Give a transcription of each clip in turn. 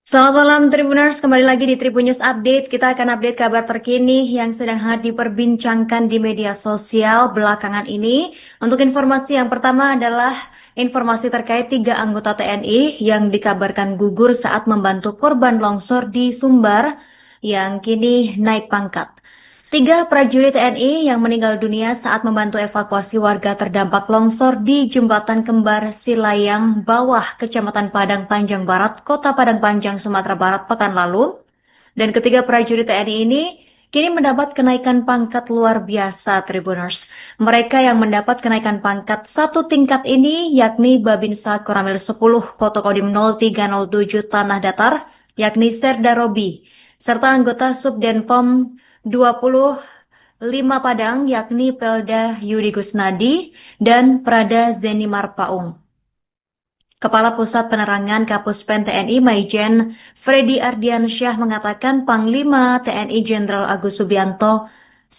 Selamat malam Tribuners, kembali lagi di Tribun News Update. Kita akan update kabar terkini yang sedang hangat diperbincangkan di media sosial belakangan ini. Untuk informasi yang pertama adalah informasi terkait 3 anggota TNI yang dikabarkan gugur saat membantu korban longsor di Sumbar yang kini naik pangkat. 3 prajurit TNI yang meninggal dunia saat membantu evakuasi warga terdampak longsor di Jembatan Kembar Silayang Bawah, Kecamatan Padang Panjang Barat, Kota Padang Panjang, Sumatera Barat pekan lalu. Dan ketiga prajurit TNI ini kini mendapat kenaikan pangkat luar biasa, Tribuners. Mereka yang mendapat kenaikan pangkat 1 tingkat ini yakni Babinsa Koramil 10 Kodim 0307 Tanah Datar, yakni Serda Robi, serta anggota Subdenpom 25 Padang yakni Pelda Yudi Gusnadi dan Prada Zeni Marpaung. Kepala Pusat Penerangan Kapuspen TNI Maijen Freddy Ardiansyah mengatakan Panglima TNI Jenderal Agus Subianto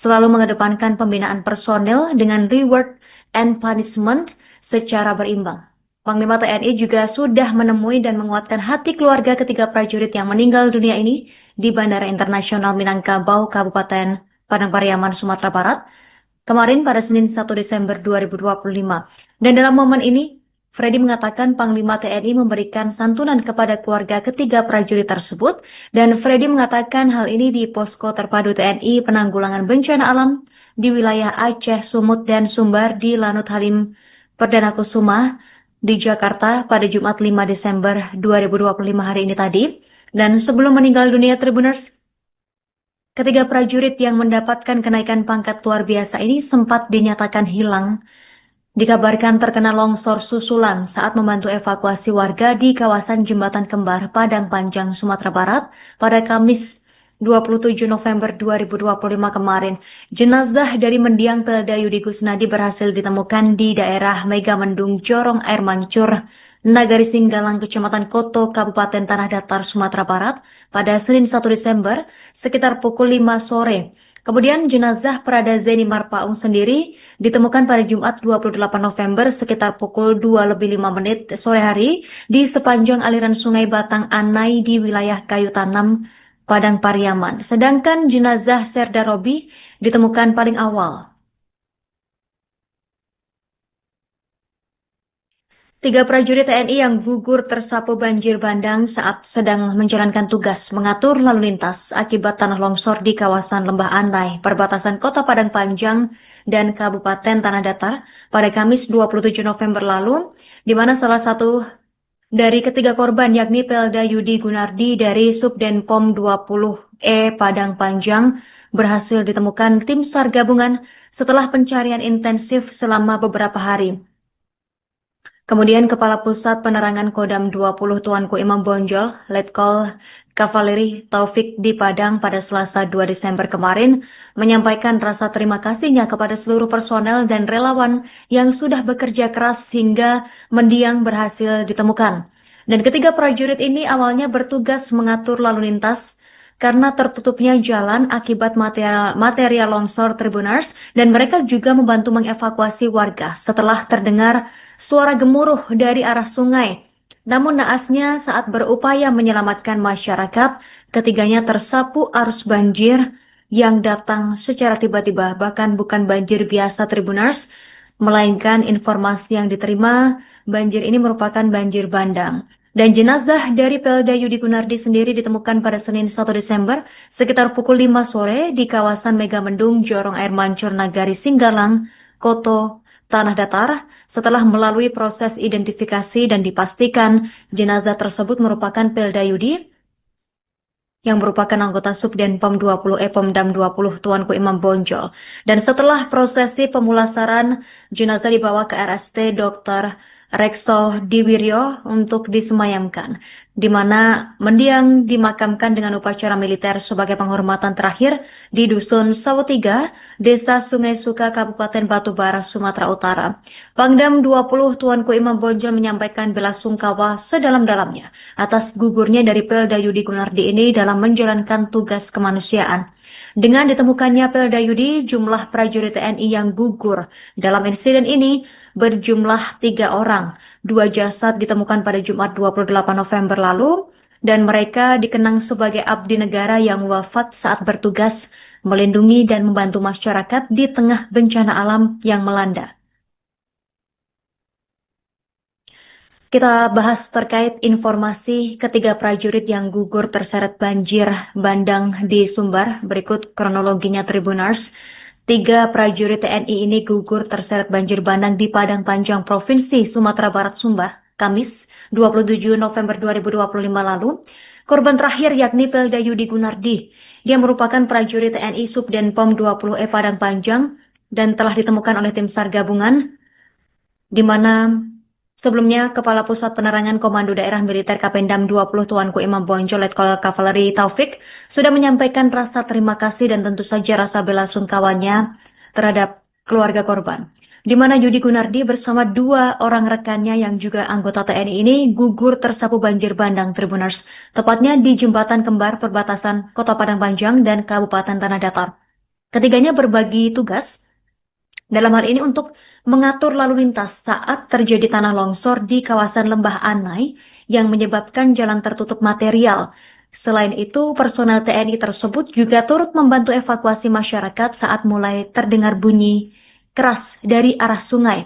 selalu mengedepankan pembinaan personel dengan reward and punishment secara berimbang. Panglima TNI juga sudah menemui dan menguatkan hati keluarga ketiga prajurit yang meninggal dunia ini di Bandara Internasional Minangkabau, Kabupaten Padang Pariaman, Sumatera Barat, kemarin pada Senin 1 Desember 2025. Dan dalam momen ini, Freddy mengatakan Panglima TNI memberikan santunan kepada keluarga ketiga prajurit tersebut, dan Freddy mengatakan hal ini di Posko Terpadu TNI Penanggulangan Bencana Alam di wilayah Aceh, Sumut, dan Sumbar di Lanut Halim Perdana Kusuma di Jakarta pada Jumat 5 Desember 2025 hari ini tadi. Dan sebelum meninggal dunia, Tribuners, ketiga prajurit yang mendapatkan kenaikan pangkat luar biasa ini sempat dinyatakan hilang. Dikabarkan terkena longsor susulan saat membantu evakuasi warga di kawasan Jembatan Kembar, Padang Panjang, Sumatera Barat pada Kamis 27 November 2025 kemarin. Jenazah dari mendiang Pelda Yudi Gusnadi berhasil ditemukan di daerah Megamendung, Jorong Air Mancur, Nagari Singgalang, Kecamatan Koto, Kabupaten Tanah Datar, Sumatera Barat pada Senin 1 Desember sekitar pukul 5 sore. Kemudian jenazah Prada Zeni Marpaung sendiri ditemukan pada Jumat 28 November sekitar pukul 2:05 sore hari di sepanjang aliran Sungai Batang Anai di wilayah Kayu Tanam, Padang Pariaman. Sedangkan jenazah Serda Robi ditemukan paling awal. 3 prajurit TNI yang gugur tersapu banjir bandang saat sedang menjalankan tugas mengatur lalu lintas akibat tanah longsor di kawasan Lembah Anai, perbatasan Kota Padang Panjang dan Kabupaten Tanah Datar pada Kamis 27 November lalu, di mana salah satu dari ketiga korban yakni Pelda Yudi Gunardi dari Subdenpom 20E Padang Panjang berhasil ditemukan tim SAR gabungan setelah pencarian intensif selama beberapa hari. Kemudian Kepala Pusat Penerangan Kodam 20 Tuanku Imam Bonjol, Letkol Kavaleri Taufik di Padang pada Selasa 2 Desember kemarin menyampaikan rasa terima kasihnya kepada seluruh personel dan relawan yang sudah bekerja keras hingga mendiang berhasil ditemukan. Dan ketiga prajurit ini awalnya bertugas mengatur lalu lintas karena tertutupnya jalan akibat material longsor, Tribuners, dan mereka juga membantu mengevakuasi warga setelah terdengar suara gemuruh dari arah sungai. Namun naasnya saat berupaya menyelamatkan masyarakat, ketiganya tersapu arus banjir yang datang secara tiba-tiba. Bahkan bukan banjir biasa, Tribuners, melainkan informasi yang diterima, banjir ini merupakan banjir bandang. Dan jenazah dari Pelda Yudi Gunardi sendiri ditemukan pada Senin 1 Desember sekitar pukul 5 sore di kawasan Megamendung, Jorong Air Mancur, Nagari Singgalang, Koto, Tanah Datar, setelah melalui proses identifikasi dan dipastikan jenazah tersebut merupakan Pelda Yudi yang merupakan anggota Subdenpom 20 Pomdam 20 Tuanku Imam Bonjol. Dan setelah prosesi pemulasaran, jenazah dibawa ke RST Dr. Rekso Diwiryo untuk disemayamkan, di mana mendiang dimakamkan dengan upacara militer sebagai penghormatan terakhir di Dusun Sawu 3, Desa Sungai Suka, Kabupaten Batubara, Sumatera Utara. Pangdam 20 Tuanku Imam Bonjol menyampaikan belasungkawa sedalam-dalamnya atas gugurnya dari Pelda Yudi Gunardi ini dalam menjalankan tugas kemanusiaan. Dengan ditemukannya Pelda Yudi, jumlah prajurit TNI yang gugur dalam insiden ini berjumlah 3 orang. 2 jasad ditemukan pada Jumat 28 November lalu, dan mereka dikenang sebagai abdi negara yang wafat saat bertugas melindungi dan membantu masyarakat di tengah bencana alam yang melanda. Kita bahas terkait informasi ketiga prajurit yang gugur terseret banjir bandang di Sumbar. Berikut kronologinya Tribuners. 3 prajurit TNI ini gugur terseret banjir bandang di Padang Panjang, Provinsi Sumatera Barat, Sumbar, Kamis 27 November 2025 lalu. Korban terakhir yakni Pelda Yudi Gunardi. Dia merupakan prajurit TNI Subdenpom 20E Padang Panjang dan telah ditemukan oleh tim SAR gabungan, di mana sebelumnya, Kepala Pusat Penerangan Komando Daerah Militer Kapendam 20 Tuanku Imam Bonjol Letkol Kavaleri Taufik sudah menyampaikan rasa terima kasih dan tentu saja rasa bela sungkawanya terhadap keluarga korban. Di mana Yudi Gunardi bersama 2 orang rekannya yang juga anggota TNI ini gugur tersapu banjir bandang Tribuners, tepatnya di jembatan kembar perbatasan Kota Padang Panjang dan Kabupaten Tanah Datar. Ketiganya berbagi tugas dalam hal ini untuk mengatur lalu lintas saat terjadi tanah longsor di kawasan Lembah Anai yang menyebabkan jalan tertutup material. Selain itu, personel TNI tersebut juga turut membantu evakuasi masyarakat saat mulai terdengar bunyi keras dari arah sungai.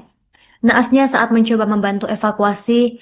Naasnya saat mencoba membantu evakuasi,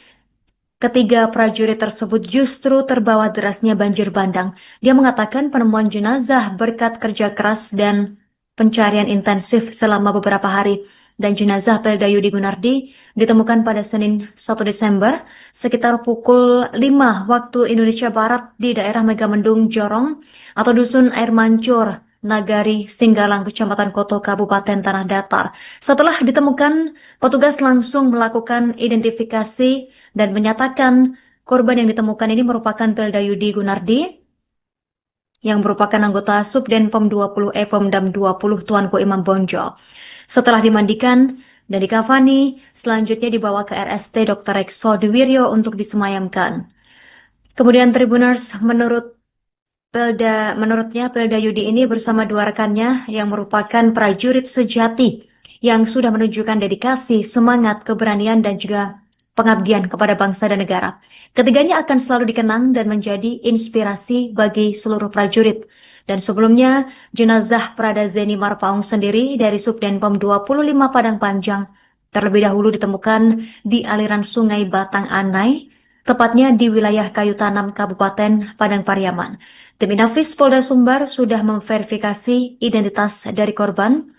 ketiga prajurit tersebut justru terbawa derasnya banjir bandang. Dia mengatakan penemuan jenazah berkat kerja keras dan pencarian intensif selama beberapa hari, dan jenazah Pelda Yudi Gunardi ditemukan pada Senin 1 Desember sekitar pukul 5 waktu Indonesia Barat di daerah Megamendung Jorong atau Dusun Air Mancur, Nagari, Singgalang, Kecamatan Koto, Kabupaten Tanah Datar. Setelah ditemukan, petugas langsung melakukan identifikasi dan menyatakan korban yang ditemukan ini merupakan Pelda Yudi Gunardi yang merupakan anggota Subdenpom 20E Pomdam 20 Tuanku Imam Bonjol. Setelah dimandikan dan dikafani, selanjutnya dibawa ke RST Dr. Rekso Diwiryo untuk disemayamkan. Kemudian Tribuners, menurutnya Pelda Yudi ini bersama 2 rekannya yang merupakan prajurit sejati yang sudah menunjukkan dedikasi, semangat, keberanian, dan juga pengabdian kepada bangsa dan negara. Ketiganya akan selalu dikenang dan menjadi inspirasi bagi seluruh prajurit. Dan sebelumnya, jenazah Prada Zeni Marpaung sendiri dari Subdenpom 25 Padang Panjang terlebih dahulu ditemukan di aliran sungai Batang Anai, tepatnya di wilayah Kayu Tanam, Kabupaten Padang Pariaman. Tim Inafis Polda Sumbar sudah memverifikasi identitas dari korban,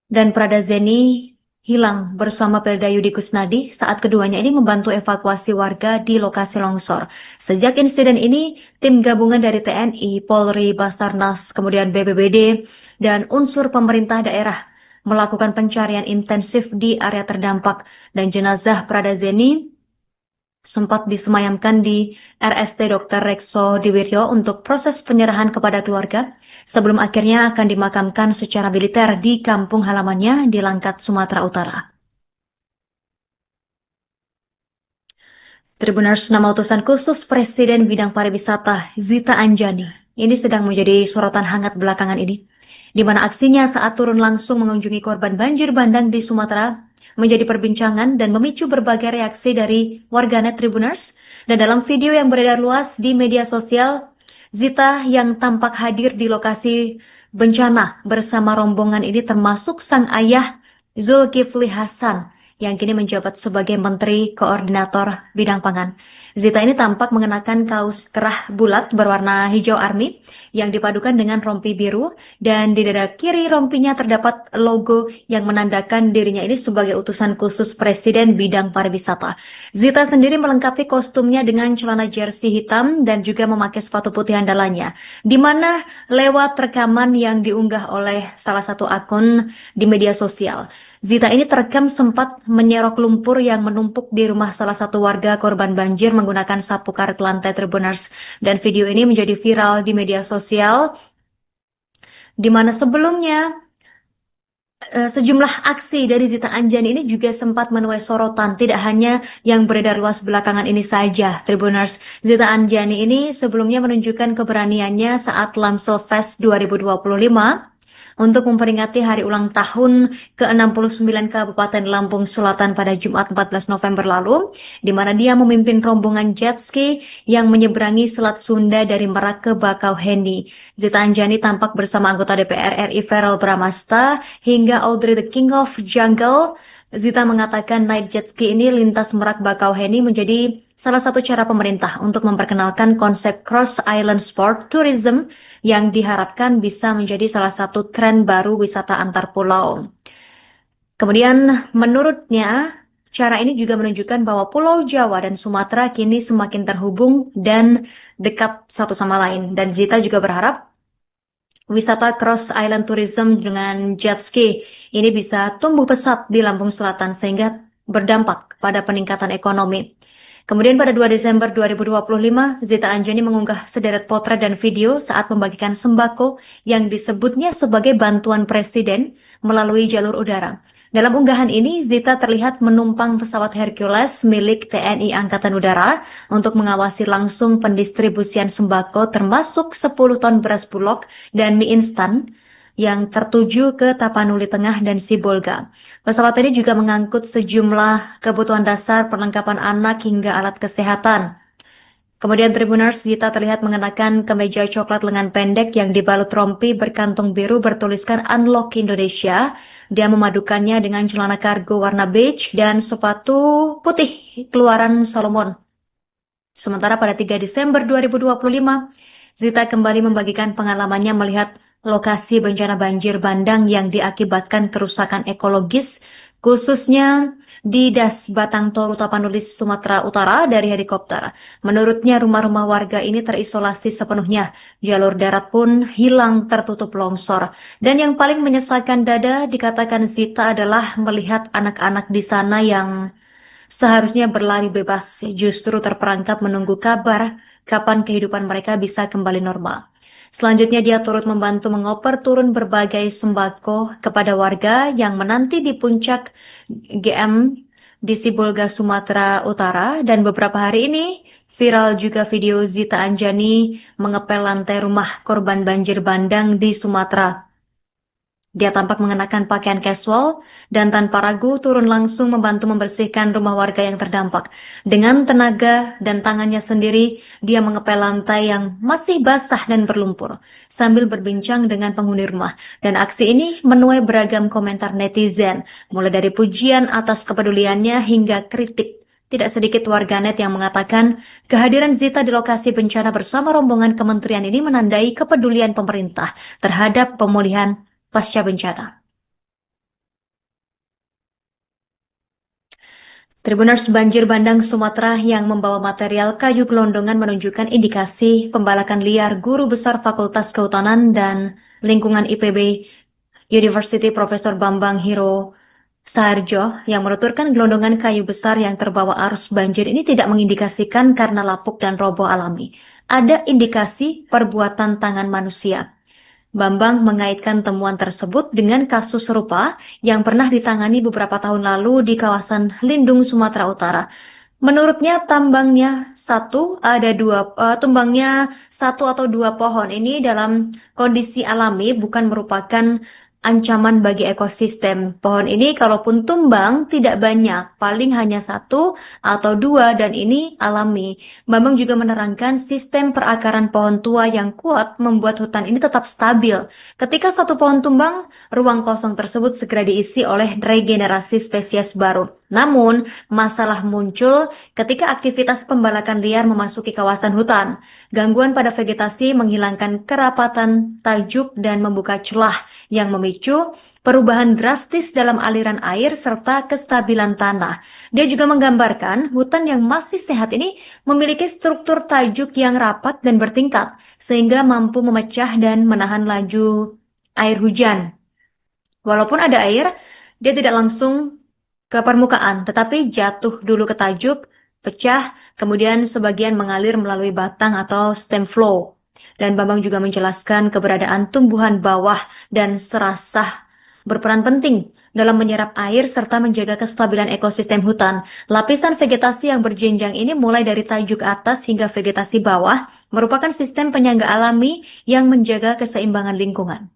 dan Prada Zeni hilang bersama Pelda Yudi Kusnadi saat keduanya ini membantu evakuasi warga di lokasi longsor. Sejak insiden ini, tim gabungan dari TNI, Polri, Basarnas, kemudian BPBD, dan unsur pemerintah daerah melakukan pencarian intensif di area terdampak, dan jenazah Prada Zeni sempat disemayamkan di RST Dr. Rekso Diwiryo untuk proses penyerahan kepada keluarga, sebelum akhirnya akan dimakamkan secara militer di kampung halamannya di Langkat, Sumatera Utara. Tribuners, nama utusan khusus Presiden Bidang Pariwisata Zita Anjani ini sedang menjadi sorotan hangat belakangan ini, di mana aksinya saat turun langsung mengunjungi korban banjir bandang di Sumatera menjadi perbincangan dan memicu berbagai reaksi dari warganet Tribuners. Dan dalam video yang beredar luas di media sosial, Zita yang tampak hadir di lokasi bencana bersama rombongan ini termasuk sang ayah Zulkifli Hasan yang kini menjabat sebagai Menteri Koordinator Bidang Pangan. Zita ini tampak mengenakan kaos kerah bulat berwarna hijau army yang dipadukan dengan rompi biru, dan di dada kiri rompinya terdapat logo yang menandakan dirinya ini sebagai utusan khusus Presiden Bidang Pariwisata. Zita sendiri melengkapi kostumnya dengan celana jersey hitam dan juga memakai sepatu putih andalannya, di mana lewat rekaman yang diunggah oleh salah satu akun di media sosial, Zita ini terekam sempat menyerok lumpur yang menumpuk di rumah salah satu warga korban banjir menggunakan sapu karet lantai Tribuners. Dan video ini menjadi viral di media sosial, di mana sebelumnya sejumlah aksi dari Zita Anjani ini juga sempat menuai sorotan, tidak hanya yang beredar luas belakangan ini saja, Tribuners. Zita Anjani ini sebelumnya menunjukkan keberaniannya saat Lamsel Fest 2025, untuk memperingati hari ulang tahun ke-69 Kabupaten Lampung Selatan pada Jumat 14 November lalu, di mana dia memimpin rombongan jet ski yang menyeberangi Selat Sunda dari Merak ke Bakauheni. Zita Anjani tampak bersama anggota DPR RI Verrel Bramasta hingga Audrey the King of Jungle. Zita mengatakan naik jet ski ini lintas Merak Bakauheni menjadi salah satu cara pemerintah untuk memperkenalkan konsep Cross Island Sport Tourism yang diharapkan bisa menjadi salah satu tren baru wisata antar pulau. Kemudian menurutnya, cara ini juga menunjukkan bahwa Pulau Jawa dan Sumatera kini semakin terhubung dan dekat satu sama lain. Dan Zita juga berharap wisata Cross Island Tourism dengan jet ski ini bisa tumbuh pesat di Lampung Selatan sehingga berdampak pada peningkatan ekonomi. Kemudian pada 2 Desember 2025, Zita Anjani mengunggah sederet potret dan video saat membagikan sembako yang disebutnya sebagai bantuan presiden melalui jalur udara. Dalam unggahan ini, Zita terlihat menumpang pesawat Hercules milik TNI Angkatan Udara untuk mengawasi langsung pendistribusian sembako termasuk 10 ton beras bulog dan mie instan yang tertuju ke Tapanuli Tengah dan Sibolga. Pesawat ini juga mengangkut sejumlah kebutuhan dasar perlengkapan anak hingga alat kesehatan. Kemudian Tribuners, Zita terlihat mengenakan kemeja coklat lengan pendek yang dibalut rompi berkantung biru bertuliskan Unlock Indonesia. Dia memadukannya dengan celana kargo warna beige dan sepatu putih keluaran Solomon. Sementara pada 3 Desember 2025, Zita kembali membagikan pengalamannya melihat lokasi bencana banjir bandang yang diakibatkan kerusakan ekologis, khususnya di Das Batang Toru Tapanuli, Sumatera Utara dari helikopter. Menurutnya rumah-rumah warga ini terisolasi sepenuhnya. Jalur darat pun hilang tertutup longsor. Dan yang paling menyesalkan dada dikatakan Zita adalah melihat anak-anak di sana yang seharusnya berlari bebas, justru terperangkap menunggu kabar kapan kehidupan mereka bisa kembali normal. Selanjutnya dia turut membantu mengoper turun berbagai sembako kepada warga yang menanti di puncak GM di Sibolga, Sumatera Utara. Dan beberapa hari ini viral juga video Zita Anjani mengepel lantai rumah korban banjir bandang di Sumatera. Dia tampak mengenakan pakaian casual dan tanpa ragu turun langsung membantu membersihkan rumah warga yang terdampak. Dengan tenaga dan tangannya sendiri, dia mengepel lantai yang masih basah dan berlumpur sambil berbincang dengan penghuni rumah. Dan aksi ini menuai beragam komentar netizen, mulai dari pujian atas kepeduliannya hingga kritik. Tidak sedikit warganet yang mengatakan kehadiran Zita di lokasi bencana bersama rombongan kementerian ini menandai kepedulian pemerintah terhadap pemulihan pasca bencana. Tribuners, banjir bandang Sumatera yang membawa material kayu gelondongan menunjukkan indikasi pembalakan liar guru besar Fakultas Kehutanan dan Lingkungan IPB University Profesor Bambang Hiro Saharjo yang menuturkan gelondongan kayu besar yang terbawa arus banjir ini tidak mengindikasikan karena lapuk dan roboh alami. Ada indikasi perbuatan tangan manusia. Bambang mengaitkan temuan tersebut dengan kasus serupa yang pernah ditangani beberapa tahun lalu di kawasan Lindung, Sumatera Utara. Menurutnya tumbangnya satu atau dua pohon ini dalam kondisi alami bukan merupakan ancaman bagi ekosistem. Pohon ini kalaupun tumbang tidak banyak, paling hanya satu atau dua dan ini alami. Bambang juga menerangkan sistem perakaran pohon tua yang kuat membuat hutan ini tetap stabil. Ketika satu pohon tumbang, ruang kosong tersebut segera diisi oleh regenerasi spesies baru. Namun, masalah muncul ketika aktivitas pembalakan liar memasuki kawasan hutan. Gangguan pada vegetasi menghilangkan kerapatan tajuk dan membuka celah yang memicu perubahan drastis dalam aliran air serta kestabilan tanah. Dia juga menggambarkan hutan yang masih sehat ini memiliki struktur tajuk yang rapat dan bertingkat, sehingga mampu memecah dan menahan laju air hujan. Walaupun ada air, dia tidak langsung ke permukaan, tetapi jatuh dulu ke tajuk, pecah, kemudian sebagian mengalir melalui batang atau stem flow. Dan Bambang juga menjelaskan keberadaan tumbuhan bawah dan serasah berperan penting dalam menyerap air serta menjaga kestabilan ekosistem hutan. Lapisan vegetasi yang berjenjang ini mulai dari tajuk atas hingga vegetasi bawah merupakan sistem penyangga alami yang menjaga keseimbangan lingkungan.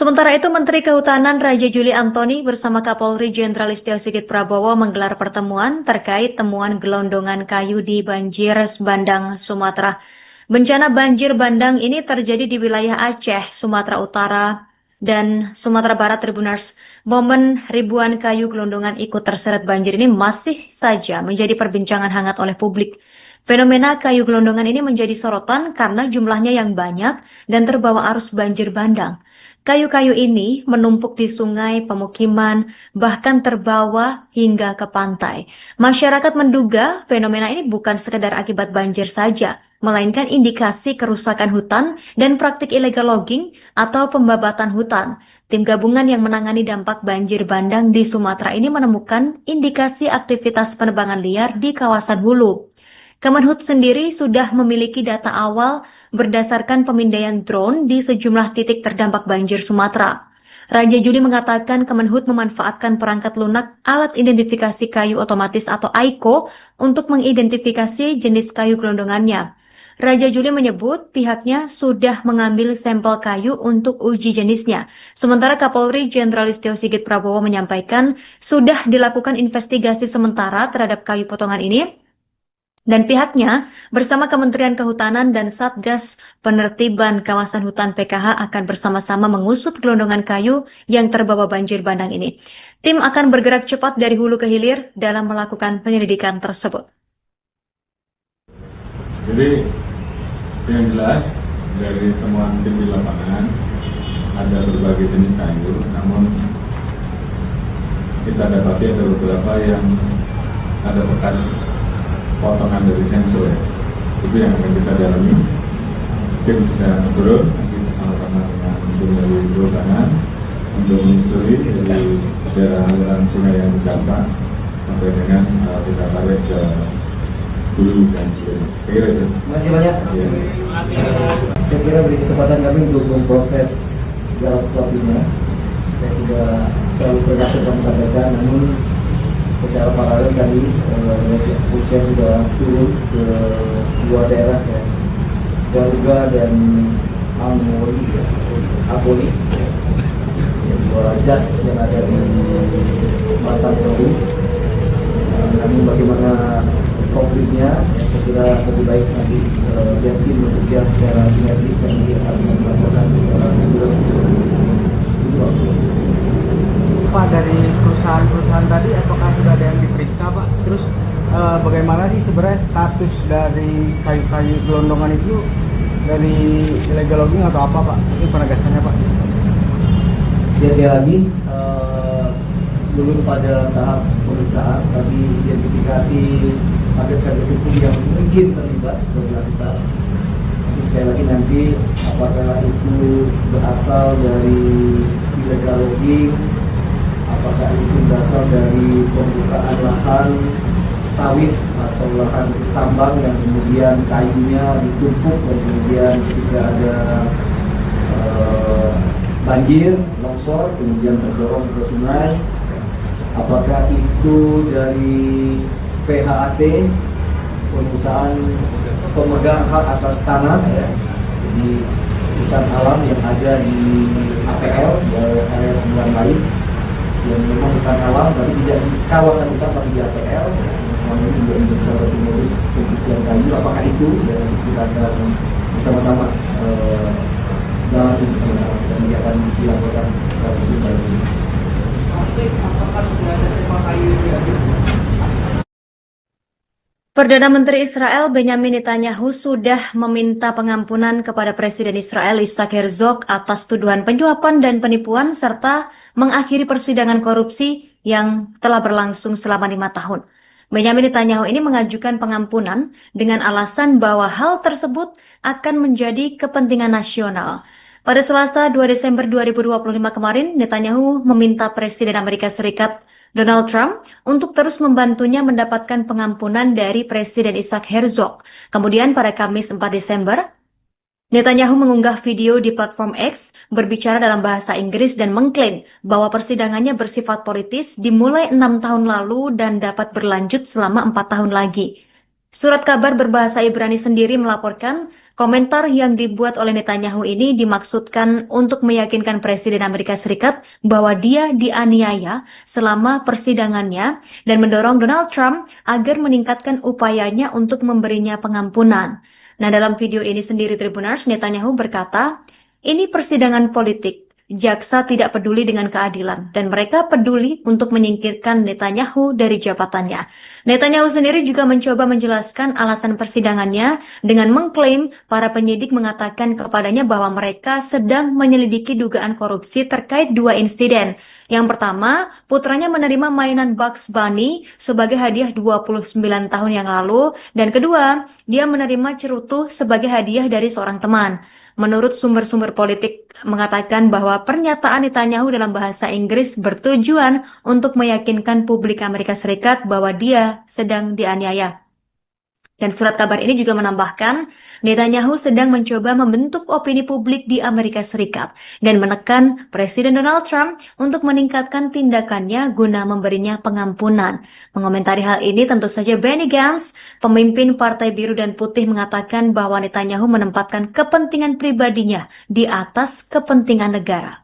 Sementara itu, Menteri Kehutanan Raja Juli Antoni bersama Kapolri Jenderal Listio Sigit Prabowo menggelar pertemuan terkait temuan gelondongan kayu di banjir bandang Sumatera. Bencana banjir bandang ini terjadi di wilayah Aceh, Sumatera Utara, dan Sumatera Barat Tribuners. Momen ribuan kayu gelondongan ikut terseret banjir ini masih saja menjadi perbincangan hangat oleh publik. Fenomena kayu gelondongan ini menjadi sorotan karena jumlahnya yang banyak dan terbawa arus banjir bandang. Kayu-kayu ini menumpuk di sungai, pemukiman, bahkan terbawa hingga ke pantai. Masyarakat menduga fenomena ini bukan sekedar akibat banjir saja, melainkan indikasi kerusakan hutan dan praktik illegal logging atau pembabatan hutan. Tim gabungan yang menangani dampak banjir bandang di Sumatera ini menemukan indikasi aktivitas penebangan liar di kawasan hulu. Kemenhub sendiri sudah memiliki data awal berdasarkan pemindaian drone di sejumlah titik terdampak banjir Sumatera. Raja Juli mengatakan Kemenhub memanfaatkan perangkat lunak alat identifikasi kayu otomatis atau AICO untuk mengidentifikasi jenis kayu gelondongannya. Raja Juli menyebut pihaknya sudah mengambil sampel kayu untuk uji jenisnya. Sementara Kapolri Jenderal Listio Sigit Prabowo menyampaikan sudah dilakukan investigasi sementara terhadap kayu potongan ini, dan pihaknya bersama Kementerian Kehutanan dan Satgas Penertiban Kawasan Hutan PKH akan bersama-sama mengusut gelondongan kayu yang terbawa banjir bandang ini. Tim akan bergerak cepat dari hulu ke hilir dalam melakukan penyelidikan tersebut. Jadi yang jelas dari temuan tim di lapangan ada berbagai jenis kayu, namun kita dapati ada beberapa yang ada bekas potongan dari sensor. Itu yang akan kita dalami. Tim sedang turun nanti bersama-sama dengan tim dari Kehutanan untuk menyusuri dari daerah aliran sungai yang terdampak sampai dengan kita tarik ke hulu dan sebagainya. Kira itu. Terima kasih banyak. Ya. Saya kira beri kesempatan kami untuk memproses segala sesuatunya. Saya sudah terlalu banyak sampaikan, namun secara paralel kami kepolisian sudah turun ke dua daerah ya, Garuga dan Apoli, dua rajat yang ada di Batam Baru. Namun bagaimana konfliknya, saya kira lebih baik nanti biar tim bekerja secara sinergis dan akan melakukan Pak, dari perusahaan-perusahaan tadi apakah sudah ada yang diperiksa Pak? Terus bagaimana sih sebenarnya status dari kayu-kayu gelondongan itu dari illegal logging atau apa Pak? Ini penegasannya Pak. Jadi lagi belum pada tahap pemeriksaan, tapi identifikasi target-target hukum yang mungkin terlibat dilakukan. Sekali lagi nanti apakah itu berasal dari illegal logging, apakah itu berasal dari pembukaan lahan sawit atau lahan tambang yang kemudian kayunya ditumpuk dan kemudian ketika ada banjir, longsor, kemudian terdorong ke sungai. Apakah itu dari PHAT, perusahaan pemegang hak atas tanah, ya, jadi hutan alam yang ada di APL, area pembuangan lain, yang memang hutan alam tapi tidak di kawasan hutan tapi di APL, semuanya juga menjadi salah satu modus pencucian kayu. Apakah itu yang kita akan bersama-sama dalam dan akan dilakukan strategi baru. Apakah sudah ada tema kayu Perdana Menteri Israel Benyamin Netanyahu sudah meminta pengampunan kepada Presiden Israel Isaac Herzog atas tuduhan penyuapan dan penipuan serta mengakhiri persidangan korupsi yang telah berlangsung selama 5 tahun. Benyamin Netanyahu ini mengajukan pengampunan dengan alasan bahwa hal tersebut akan menjadi kepentingan nasional. Pada Selasa 2 Desember 2025 kemarin, Netanyahu meminta Presiden Amerika Serikat Donald Trump untuk terus membantunya mendapatkan pengampunan dari Presiden Isaac Herzog. Kemudian pada Kamis 4 Desember, Netanyahu mengunggah video di platform X berbicara dalam bahasa Inggris dan mengklaim bahwa persidangannya bersifat politis dimulai 6 tahun lalu dan dapat berlanjut selama 4 tahun lagi. Surat kabar berbahasa Ibrani sendiri melaporkan Komentar yang dibuat oleh Netanyahu ini dimaksudkan untuk meyakinkan Presiden Amerika Serikat bahwa dia dianiaya selama persidangannya dan mendorong Donald Trump agar meningkatkan upayanya untuk memberinya pengampunan. Nah, dalam video ini sendiri Tribuners, Netanyahu berkata, ini persidangan politik. Jaksa tidak peduli dengan keadilan dan mereka peduli untuk menyingkirkan Netanyahu dari jabatannya. Netanyahu sendiri juga mencoba menjelaskan alasan persidangannya dengan mengklaim para penyidik mengatakan kepadanya bahwa mereka sedang menyelidiki dugaan korupsi terkait 2 insiden. Yang pertama, putranya menerima mainan Bugs Bunny sebagai hadiah 29 tahun yang lalu, dan kedua, dia menerima cerutu sebagai hadiah dari seorang teman. Menurut sumber-sumber politik mengatakan bahwa pernyataan Netanyahu dalam bahasa Inggris bertujuan untuk meyakinkan publik Amerika Serikat bahwa dia sedang dianiaya. Dan surat kabar ini juga menambahkan, Netanyahu sedang mencoba membentuk opini publik di Amerika Serikat dan menekan Presiden Donald Trump untuk meningkatkan tindakannya guna memberinya pengampunan. Mengomentari hal ini tentu saja Benny Gantz, pemimpin Partai Biru dan Putih, mengatakan bahwa Netanyahu menempatkan kepentingan pribadinya di atas kepentingan negara.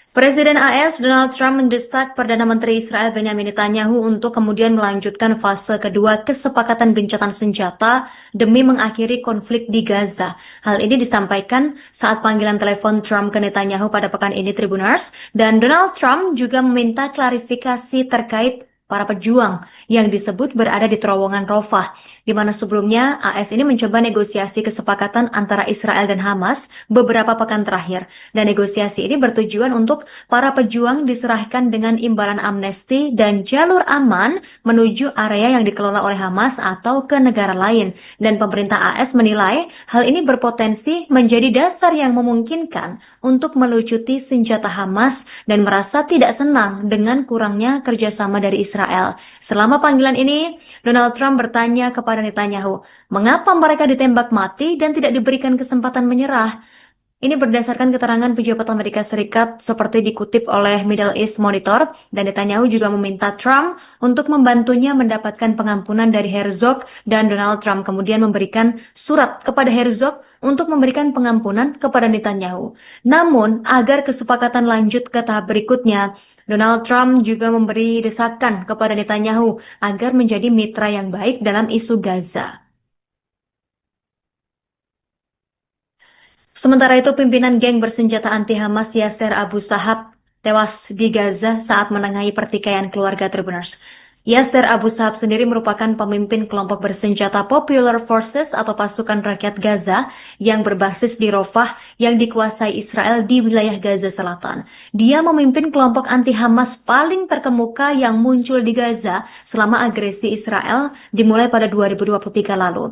Presiden AS Donald Trump mendesak Perdana Menteri Israel Benjamin Netanyahu untuk kemudian melanjutkan fase kedua kesepakatan gencatan senjata demi mengakhiri konflik di Gaza. Hal ini disampaikan saat panggilan telepon Trump ke Netanyahu pada pekan ini Tribuners, dan Donald Trump juga meminta klarifikasi terkait para pejuang yang disebut berada di terowongan Rafah, di mana sebelumnya AS ini mencoba negosiasi kesepakatan antara Israel dan Hamas beberapa pekan terakhir. Dan negosiasi ini bertujuan untuk para pejuang diserahkan dengan imbalan amnesti dan jalur aman menuju area yang dikelola oleh Hamas atau ke negara lain. Dan pemerintah AS menilai hal ini berpotensi menjadi dasar yang memungkinkan untuk melucuti senjata Hamas dan merasa tidak senang dengan kurangnya kerjasama dari Israel. Selama panggilan ini, Donald Trump bertanya kepada Netanyahu, mengapa mereka ditembak mati dan tidak diberikan kesempatan menyerah? Ini berdasarkan keterangan pejabat Amerika Serikat seperti dikutip oleh Middle East Monitor, dan Netanyahu juga meminta Trump untuk membantunya mendapatkan pengampunan dari Herzog, dan Donald Trump kemudian memberikan surat kepada Herzog untuk memberikan pengampunan kepada Netanyahu. Namun, agar kesepakatan lanjut ke tahap berikutnya, Donald Trump juga memberi desakan kepada Netanyahu agar menjadi mitra yang baik dalam isu Gaza. Sementara itu, pimpinan geng bersenjata anti-Hamas Yasser Abu Sahab tewas di Gaza saat menengahi pertikaian keluarga Tribuners. Yasser Abu Sahab sendiri merupakan pemimpin kelompok bersenjata Popular Forces atau pasukan rakyat Gaza yang berbasis di Rafah yang dikuasai Israel di wilayah Gaza Selatan. Dia memimpin kelompok anti-Hamas paling terkemuka yang muncul di Gaza selama agresi Israel dimulai pada 2023 lalu.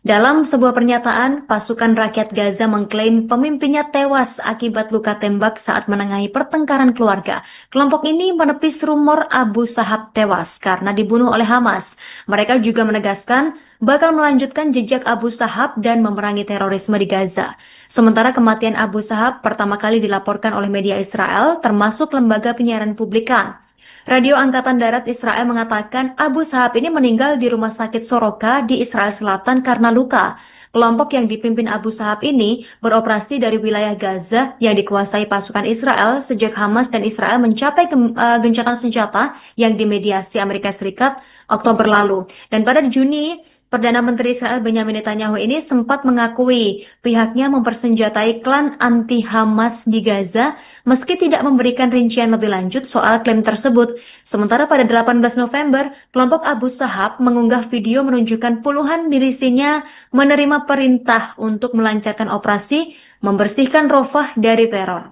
Dalam sebuah pernyataan, pasukan rakyat Gaza mengklaim pemimpinnya tewas akibat luka tembak saat menengahi pertengkaran keluarga. Kelompok ini menepis rumor Abu Sahab tewas karena dibunuh oleh Hamas. Mereka juga menegaskan bakal melanjutkan jejak Abu Sahab dan memerangi terorisme di Gaza. Sementara kematian Abu Sahab pertama kali dilaporkan oleh media Israel, termasuk lembaga penyiaran publikan. Radio Angkatan Darat Israel mengatakan Abu Sahab ini meninggal di rumah sakit Soroka di Israel Selatan karena luka. Kelompok yang dipimpin Abu Sahab ini beroperasi dari wilayah Gaza yang dikuasai pasukan Israel sejak Hamas dan Israel mencapai gencatan senjata yang dimediasi Amerika Serikat Oktober lalu. Dan pada Juni, Perdana Menteri Israel Benjamin Netanyahu ini sempat mengakui pihaknya mempersenjatai klan anti-Hamas di Gaza meski tidak memberikan rincian lebih lanjut soal klaim tersebut. Sementara pada 18 November, kelompok Abu Sahab mengunggah video menunjukkan puluhan milisinya menerima perintah untuk melancarkan operasi membersihkan Rafah dari teror.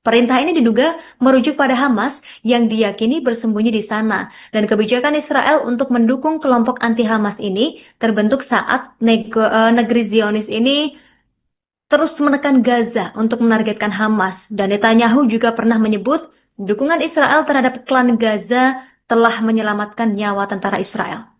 Perintah ini diduga merujuk pada Hamas yang diyakini bersembunyi di sana. Dan kebijakan Israel untuk mendukung kelompok anti-Hamas ini terbentuk saat negeri Zionis ini terus menekan Gaza untuk menargetkan Hamas. Dan Netanyahu juga pernah menyebut dukungan Israel terhadap klan Gaza telah menyelamatkan nyawa tentara Israel.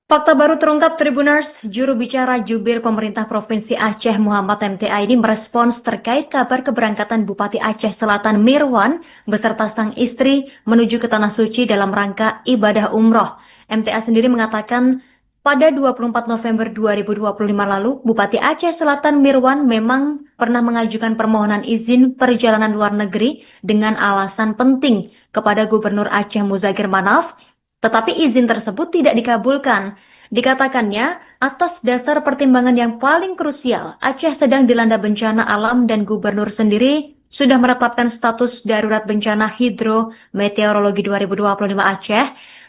Fakta baru terungkap Tribuners, juru bicara jubir pemerintah Provinsi Aceh Muhammad MTA ini merespons terkait kabar keberangkatan Bupati Aceh Selatan Mirwan beserta sang istri menuju ke Tanah Suci dalam rangka ibadah umroh. MTA sendiri mengatakan pada 24 November 2025 lalu, Bupati Aceh Selatan Mirwan memang pernah mengajukan permohonan izin perjalanan luar negeri dengan alasan penting kepada Gubernur Aceh Muzakir Manaf, tetapi izin tersebut tidak dikabulkan. Dikatakannya, atas dasar pertimbangan yang paling krusial, Aceh sedang dilanda bencana alam dan Gubernur sendiri sudah menetapkan status darurat bencana hidrometeorologi 2025 Aceh,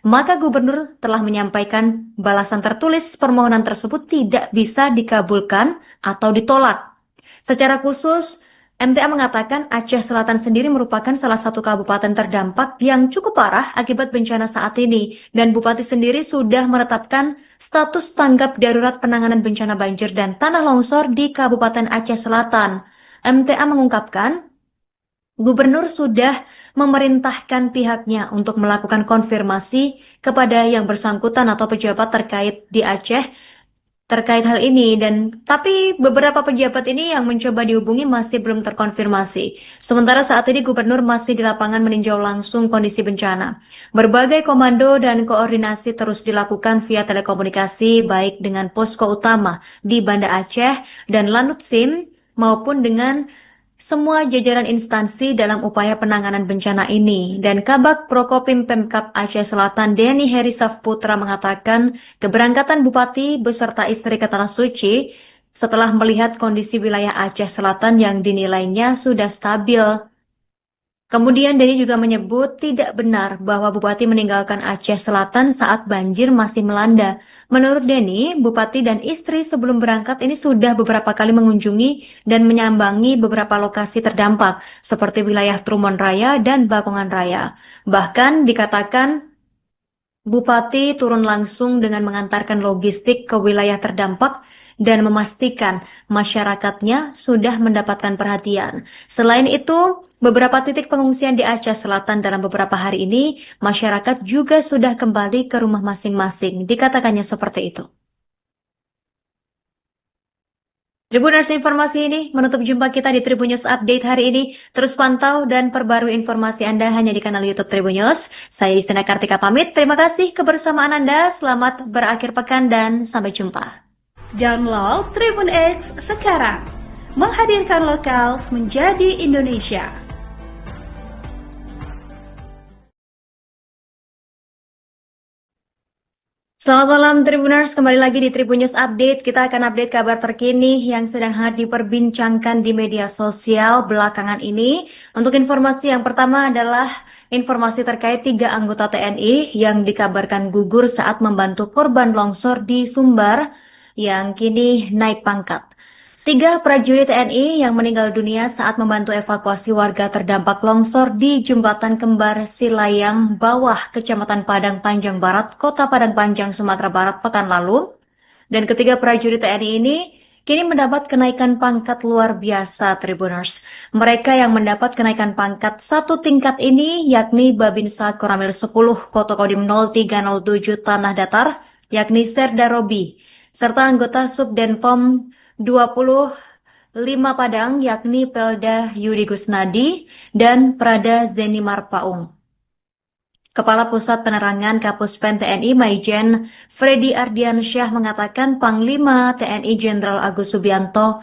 maka Gubernur telah menyampaikan balasan tertulis permohonan tersebut tidak bisa dikabulkan atau ditolak. Secara khusus, MTA mengatakan Aceh Selatan sendiri merupakan salah satu kabupaten terdampak yang cukup parah akibat bencana saat ini, dan Bupati sendiri sudah menetapkan status tanggap darurat penanganan bencana banjir dan tanah longsor di Kabupaten Aceh Selatan. MTA mengungkapkan, Gubernur sudah memerintahkan pihaknya untuk melakukan konfirmasi kepada yang bersangkutan atau pejabat terkait di Aceh terkait hal ini, tapi beberapa pejabat ini yang mencoba dihubungi masih belum terkonfirmasi. Sementara saat ini Gubernur masih di lapangan meninjau langsung kondisi bencana. Berbagai komando dan koordinasi terus dilakukan via telekomunikasi baik dengan posko utama di Banda Aceh dan Lanut Sim maupun dengan semua jajaran instansi dalam upaya penanganan bencana ini. Dan Kabak Prokopim Pemkab Aceh Selatan Denny Heri Safputra mengatakan keberangkatan Bupati beserta istri ke Tanah Suci setelah melihat kondisi wilayah Aceh Selatan yang dinilainya sudah stabil. Kemudian Denny juga menyebut tidak benar bahwa Bupati meninggalkan Aceh Selatan saat banjir masih melanda. Menurut Denny, Bupati dan istri sebelum berangkat ini sudah beberapa kali mengunjungi dan menyambangi beberapa lokasi terdampak, seperti wilayah Trumon Raya dan Bakongan Raya. Bahkan dikatakan, Bupati turun langsung dengan mengantarkan logistik ke wilayah terdampak dan memastikan masyarakatnya sudah mendapatkan perhatian. Selain itu, beberapa titik pengungsian di Aceh Selatan dalam beberapa hari ini, masyarakat juga sudah kembali ke rumah masing-masing. Dikatakannya seperti itu. Tribuners, informasi ini menutup jumpa kita di Tribun News Update hari ini. Terus pantau dan perbarui informasi Anda hanya di kanal YouTube Tribun News. Saya Istina Kartika pamit. Terima kasih kebersamaan Anda. Selamat berakhir pekan dan sampai jumpa. Download Tribun X sekarang. Menghadirkan lokal menjadi Indonesia. Selamat malam Tribuners, kembali lagi di Tribun News Update. Kita akan update kabar terkini yang sedang hangat diperbincangkan di media sosial belakangan ini. Untuk informasi yang pertama adalah informasi terkait 3 anggota TNI yang dikabarkan gugur saat membantu korban longsor di Sumbar yang kini naik pangkat. 3 prajurit TNI yang meninggal dunia saat membantu evakuasi warga terdampak longsor di Jembatan Kembar Silayang Bawah, Kecamatan Padang Panjang Barat, Kota Padang Panjang, Sumatera Barat pekan lalu. Dan ketiga prajurit TNI ini kini mendapat kenaikan pangkat luar biasa, Tribuners. Mereka yang mendapat kenaikan pangkat 1 tingkat ini yakni Babinsa Koramil 10 Kotokodim 0307 Tanah Datar, yakni Serda Robi, serta anggota Subdenpom 25 Padang yakni Pelda Yudi Gusnadi dan Prada Zeni Marpaung. Kepala Pusat Penerangan Kapuspen TNI Maijen Freddy Ardiansyah mengatakan Panglima TNI Jenderal Agus Subianto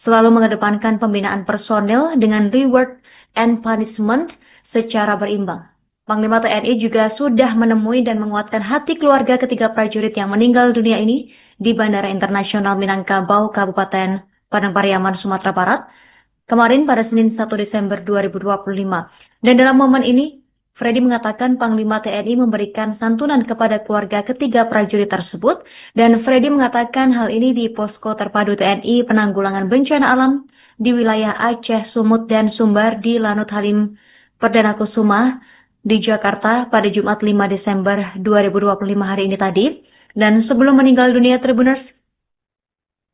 selalu mengedepankan pembinaan personel dengan reward and punishment secara berimbang. Panglima TNI juga sudah menemui dan menguatkan hati keluarga ketiga prajurit yang meninggal dunia ini di Bandara Internasional Minangkabau, Kabupaten Padang Pariaman, Sumatera Barat, kemarin pada Senin 1 Desember 2025. Dan dalam momen ini, Freddy mengatakan Panglima TNI memberikan santunan kepada keluarga ketiga prajurit tersebut, dan Freddy mengatakan hal ini di Posko Terpadu TNI Penanggulangan Bencana Alam di wilayah Aceh, Sumut, dan Sumbar di Lanut Halim Perdana Kusuma di Jakarta pada Jumat 5 Desember 2025 hari ini tadi. Dan sebelum meninggal dunia, Tribuners,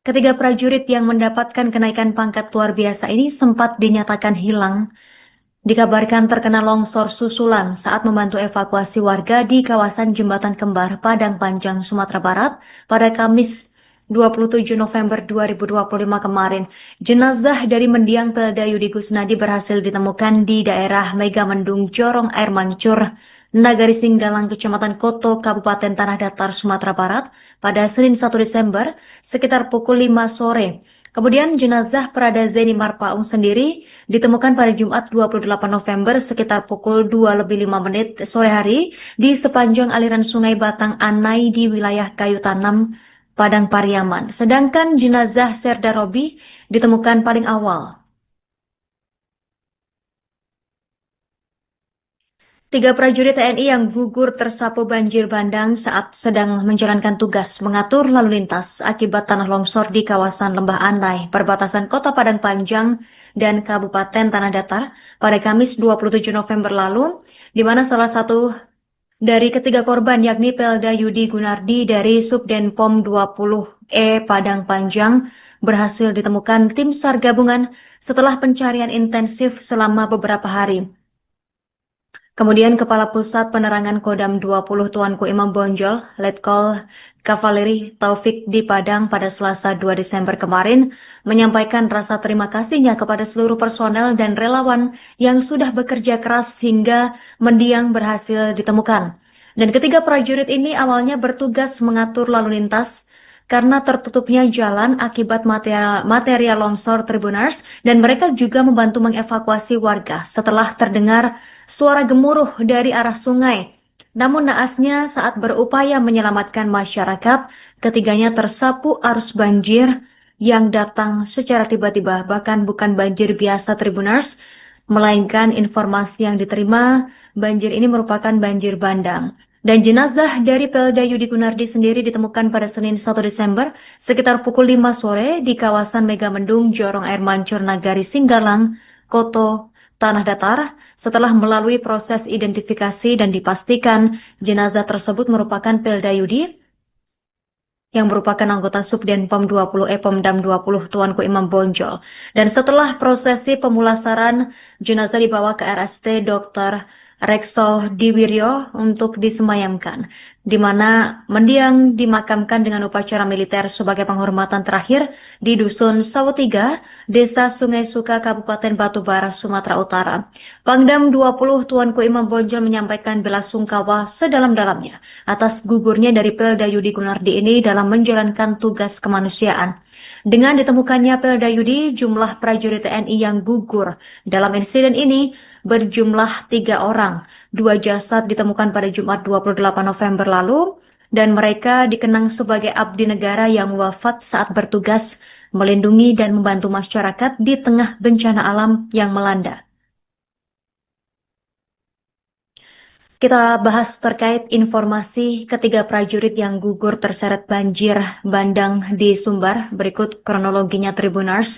ketiga prajurit yang mendapatkan kenaikan pangkat luar biasa ini sempat dinyatakan hilang. Dikabarkan terkena longsor susulan saat membantu evakuasi warga di kawasan Jembatan Kembar, Padang Panjang, Sumatera Barat pada Kamis 27 November 2025 kemarin. Jenazah dari mendiang Pelda Yudi Gusnadi berhasil ditemukan di daerah Megamendung, Jorong Air Mancur, Nagari Singgalang, Kecamatan Koto, Kabupaten Tanah Datar, Sumatera Barat pada Senin 1 Desember sekitar pukul 5 sore. Kemudian jenazah Prada Zeni Marpaung sendiri ditemukan pada Jumat 28 November sekitar pukul 2:05 sore hari di sepanjang aliran Sungai Batang Anai di wilayah Kayu Tanam, Padang Pariaman. Sedangkan jenazah Serda Robi ditemukan paling awal. 3 prajurit TNI yang gugur tersapu banjir bandang saat sedang menjalankan tugas mengatur lalu lintas akibat tanah longsor di kawasan Lembah Anai, perbatasan Kota Padang Panjang dan Kabupaten Tanah Datar pada Kamis 27 November lalu, di mana salah satu dari ketiga korban yakni Pelda Yudi Gunardi dari Subdenpom 20E Padang Panjang berhasil ditemukan tim SAR gabungan setelah pencarian intensif selama beberapa hari. Kemudian Kepala Pusat Penerangan Kodam 20 Tuanku Imam Bonjol, Letkol Kavaleri Taufik di Padang pada Selasa 2 Desember kemarin menyampaikan rasa terima kasihnya kepada seluruh personel dan relawan yang sudah bekerja keras hingga mendiang berhasil ditemukan. Dan ketiga prajurit ini awalnya bertugas mengatur lalu lintas karena tertutupnya jalan akibat material longsor Tribuners, dan mereka juga membantu mengevakuasi warga setelah terdengar suara gemuruh dari arah sungai. Namun naasnya saat berupaya menyelamatkan masyarakat, ketiganya tersapu arus banjir yang datang secara tiba-tiba. Bahkan bukan banjir biasa Tribuners, melainkan informasi yang diterima banjir ini merupakan banjir bandang. Dan jenazah dari Pelda Yudi Gunardi sendiri ditemukan pada Senin 1 Desember sekitar pukul 5 sore di kawasan Megamendung, Jorong Air Mancur, Nagari Singgalang, Koto, Tanah Datar, setelah melalui proses identifikasi dan dipastikan jenazah tersebut merupakan Pelda Yudi yang merupakan anggota Subdenpom 20 Pomdam 20 Tuanku Imam Bonjol. Dan setelah prosesi pemulasaran, jenazah dibawa ke RST Dr. Rekso Diwiryo untuk disemayamkan, di mana mendiang dimakamkan dengan upacara militer sebagai penghormatan terakhir di Dusun Sawo 3, Desa Sungai Suka, Kabupaten Batubara, Sumatera Utara. Pangdam 20 Tuanku Imam Bonjol menyampaikan bela sungkawa sedalam-dalamnya atas gugurnya dari Pelda Yudi Gunardi ini dalam menjalankan tugas kemanusiaan. Dengan ditemukannya Pelda Yudi, jumlah prajurit TNI yang gugur dalam insiden ini berjumlah 3 orang. 2 jasad ditemukan pada Jumat 28 November lalu, dan mereka dikenang sebagai abdi negara yang wafat saat bertugas melindungi dan membantu masyarakat di tengah bencana alam yang melanda. Kita bahas terkait informasi ketiga prajurit yang gugur terseret banjir bandang di Sumbar. Berikut kronologinya Tribuners.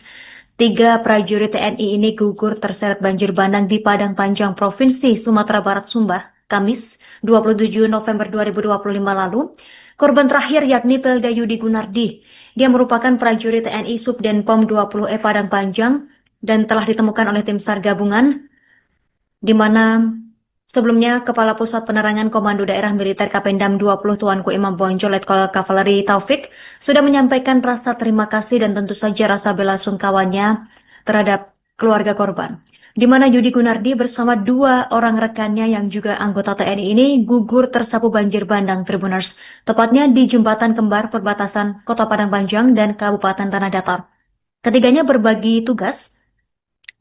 3 prajurit TNI ini gugur terseret banjir bandang di Padang Panjang, Provinsi Sumatera Barat, Sumbar, Kamis 27 November 2025 lalu. Korban terakhir yakni Pelda Yudi Gunardi. Dia merupakan prajurit TNI Subdenpom 20E Padang Panjang dan telah ditemukan oleh tim SAR gabungan, di mana sebelumnya Kepala Pusat Penerangan Komando Daerah Militer Kapendam 20 Tuanku Imam Bonjol, Letkol Kavaleri Taufik, sudah menyampaikan rasa terima kasih dan tentu saja rasa bela sungkawanya terhadap keluarga korban, di mana Yudi Gunardi bersama 2 orang rekannya yang juga anggota TNI ini gugur tersapu banjir bandang Tribuners, tepatnya di Jembatan Kembar perbatasan Kota Padang Panjang dan Kabupaten Tanah Datar. Ketiganya berbagi tugas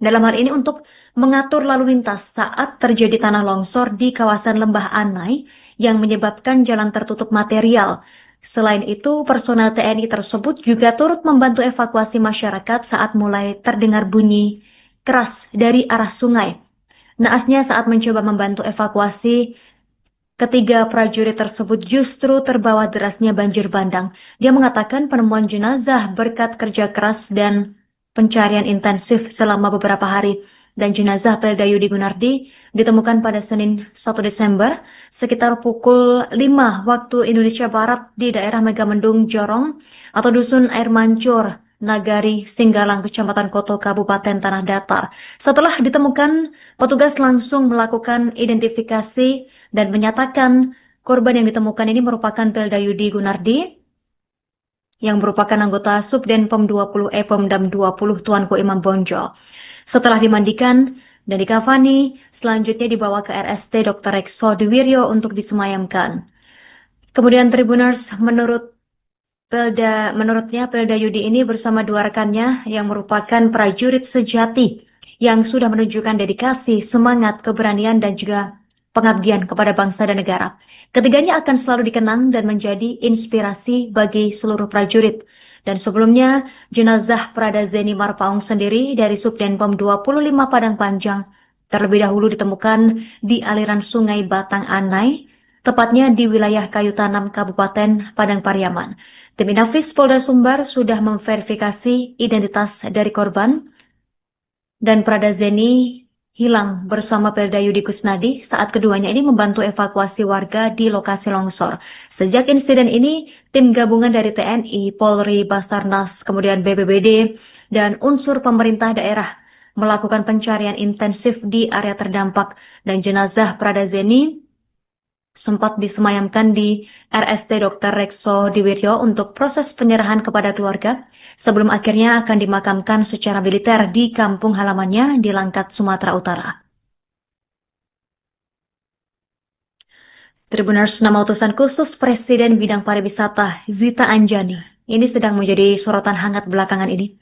dalam hal ini untuk mengatur lalu lintas saat terjadi tanah longsor di kawasan Lembah Anai yang menyebabkan jalan tertutup material. Selain itu, personel TNI tersebut juga turut membantu evakuasi masyarakat saat mulai terdengar bunyi keras dari arah sungai. Naasnya saat mencoba membantu evakuasi, ketiga prajurit tersebut justru terbawa derasnya banjir bandang. Dia mengatakan penemuan jenazah berkat kerja keras dan pencarian intensif selama beberapa hari. Dan jenazah Pelda Yudi Gunardi ditemukan pada Senin 1 Desember sekitar pukul 5 waktu Indonesia Barat di daerah Megamendung Jorong atau Dusun Air Mancur, Nagari Singgalang, Kecamatan Koto, Kabupaten Tanah Datar. Setelah ditemukan, petugas langsung melakukan identifikasi dan menyatakan korban yang ditemukan ini merupakan Pelda Yudi Gunardi yang merupakan anggota Subdenpom 20 Pomdam 20 Tuanku Imam Bonjol. Setelah dimandikan dan dikafani, selanjutnya dibawa ke RST Dr. Rekso Diwiryo untuk disemayamkan. Kemudian Tribuners, menurutnya Pelda Yudi ini bersama dua rekannya yang merupakan prajurit sejati yang sudah menunjukkan dedikasi, semangat, keberanian, dan juga pengabdian kepada bangsa dan negara. Ketiganya akan selalu dikenang dan menjadi inspirasi bagi seluruh prajurit. Dan sebelumnya, jenazah Prada Zeni Marpaung sendiri dari Subdenpom 25 Padang Panjang terlebih dahulu ditemukan di aliran sungai Batang Anai, tepatnya di wilayah Kayu Tanam, Kabupaten Padang Pariaman. Tim Inafis Polda Sumbar sudah memverifikasi identitas dari korban, dan Prada Zeni hilang bersama Pelda Yudi Kusnadi saat keduanya ini membantu evakuasi warga di lokasi longsor. Sejak insiden ini, tim gabungan dari TNI, Polri, Basarnas, kemudian BPBD, dan unsur pemerintah daerah melakukan pencarian intensif di area terdampak, dan jenazah Prada Zeni sempat disemayamkan di RST Dr. Rekso Diwiryo untuk proses penyerahan kepada keluarga, sebelum akhirnya akan dimakamkan secara militer di kampung halamannya di Langkat, Sumatera Utara. Tribuners, nama utusan khusus Presiden Bidang Pariwisata Zita Anjani ini sedang menjadi sorotan hangat belakangan ini,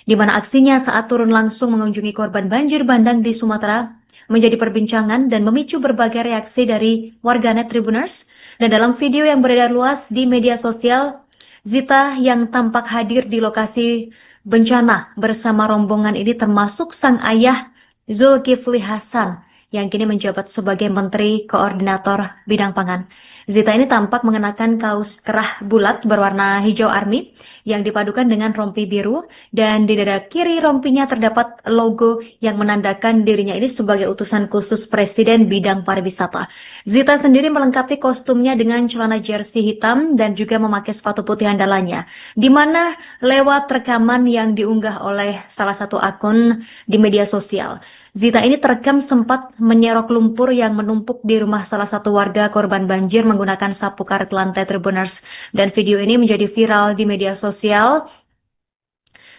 di mana aksinya saat turun langsung mengunjungi korban banjir bandang di Sumatera menjadi perbincangan dan memicu berbagai reaksi dari warganet Tribuners. Dan dalam video yang beredar luas di media sosial, Zita yang tampak hadir di lokasi bencana bersama rombongan ini termasuk sang ayah Zulkifli Hasan yang kini menjabat sebagai Menteri Koordinator Bidang Pangan. Zita ini tampak mengenakan kaos kerah bulat berwarna hijau army yang dipadukan dengan rompi biru, dan di dada kiri rompinya terdapat logo yang menandakan dirinya ini sebagai utusan khusus Presiden Bidang Pariwisata. Zita sendiri melengkapi kostumnya dengan celana jersey hitam dan juga memakai sepatu putih andalannya, di mana lewat rekaman yang diunggah oleh salah satu akun di media sosial, Zita ini terekam sempat menyerok lumpur yang menumpuk di rumah salah satu warga korban banjir menggunakan sapu karet lantai Tribuners. Dan video ini menjadi viral di media sosial,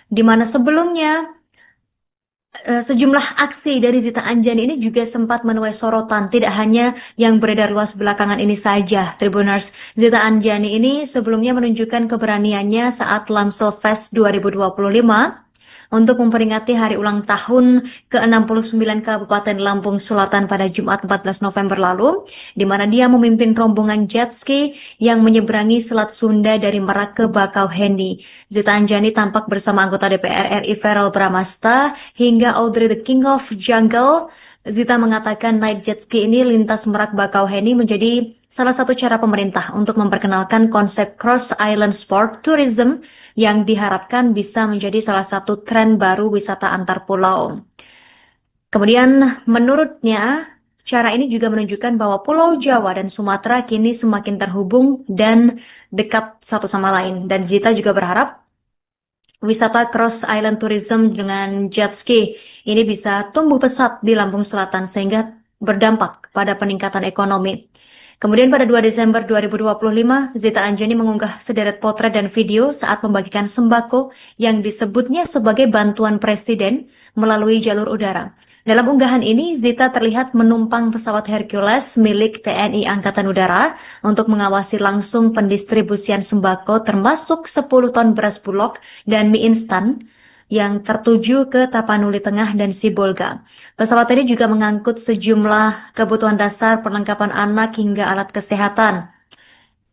di mana sebelumnya sejumlah aksi dari Zita Anjani ini juga sempat menuai sorotan, tidak hanya yang beredar luas belakangan ini saja, Tribuners. Zita Anjani ini sebelumnya menunjukkan keberaniannya saat Lamsel Fest 2025 untuk memperingati hari ulang tahun ke-69 Kabupaten Lampung Selatan pada Jumat 14 November lalu, di mana dia memimpin rombongan jet ski yang menyeberangi Selat Sunda dari Merak ke Bakauheni. Zita Anjani tampak bersama anggota DPR RI Verrel Bramasta hingga Audrey the King of Jungle. Zita mengatakan naik jet ski ini lintas Merak Bakauheni menjadi salah satu cara pemerintah untuk memperkenalkan konsep Cross Island Sport Tourism yang diharapkan bisa menjadi salah satu tren baru wisata antar pulau. Kemudian menurutnya, cara ini juga menunjukkan bahwa Pulau Jawa dan Sumatera kini semakin terhubung dan dekat satu sama lain. Dan Zita juga berharap wisata Cross Island Tourism dengan jet ski ini bisa tumbuh pesat di Lampung Selatan sehingga berdampak pada peningkatan ekonomi. Kemudian pada 2 Desember 2025, Zita Anjani mengunggah sederet potret dan video saat membagikan sembako yang disebutnya sebagai bantuan Presiden melalui jalur udara. Dalam unggahan ini, Zita terlihat menumpang pesawat Hercules milik TNI Angkatan Udara untuk mengawasi langsung pendistribusian sembako termasuk 10 ton beras bulog dan mie instan yang tertuju ke Tapanuli Tengah dan Sibolga. Pesawat ini juga mengangkut sejumlah kebutuhan dasar perlengkapan anak hingga alat kesehatan.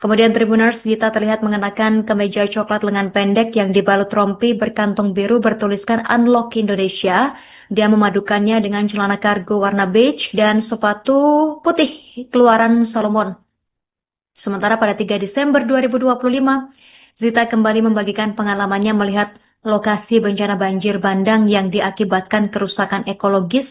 Kemudian Tribuners, Zita terlihat mengenakan kemeja coklat lengan pendek yang dibalut rompi berkantung biru bertuliskan Unlock Indonesia. Dia memadukannya dengan celana kargo warna beige dan sepatu putih keluaran Solomon. Sementara pada 3 Desember 2025, Zita kembali membagikan pengalamannya melihat lokasi bencana banjir bandang yang diakibatkan kerusakan ekologis,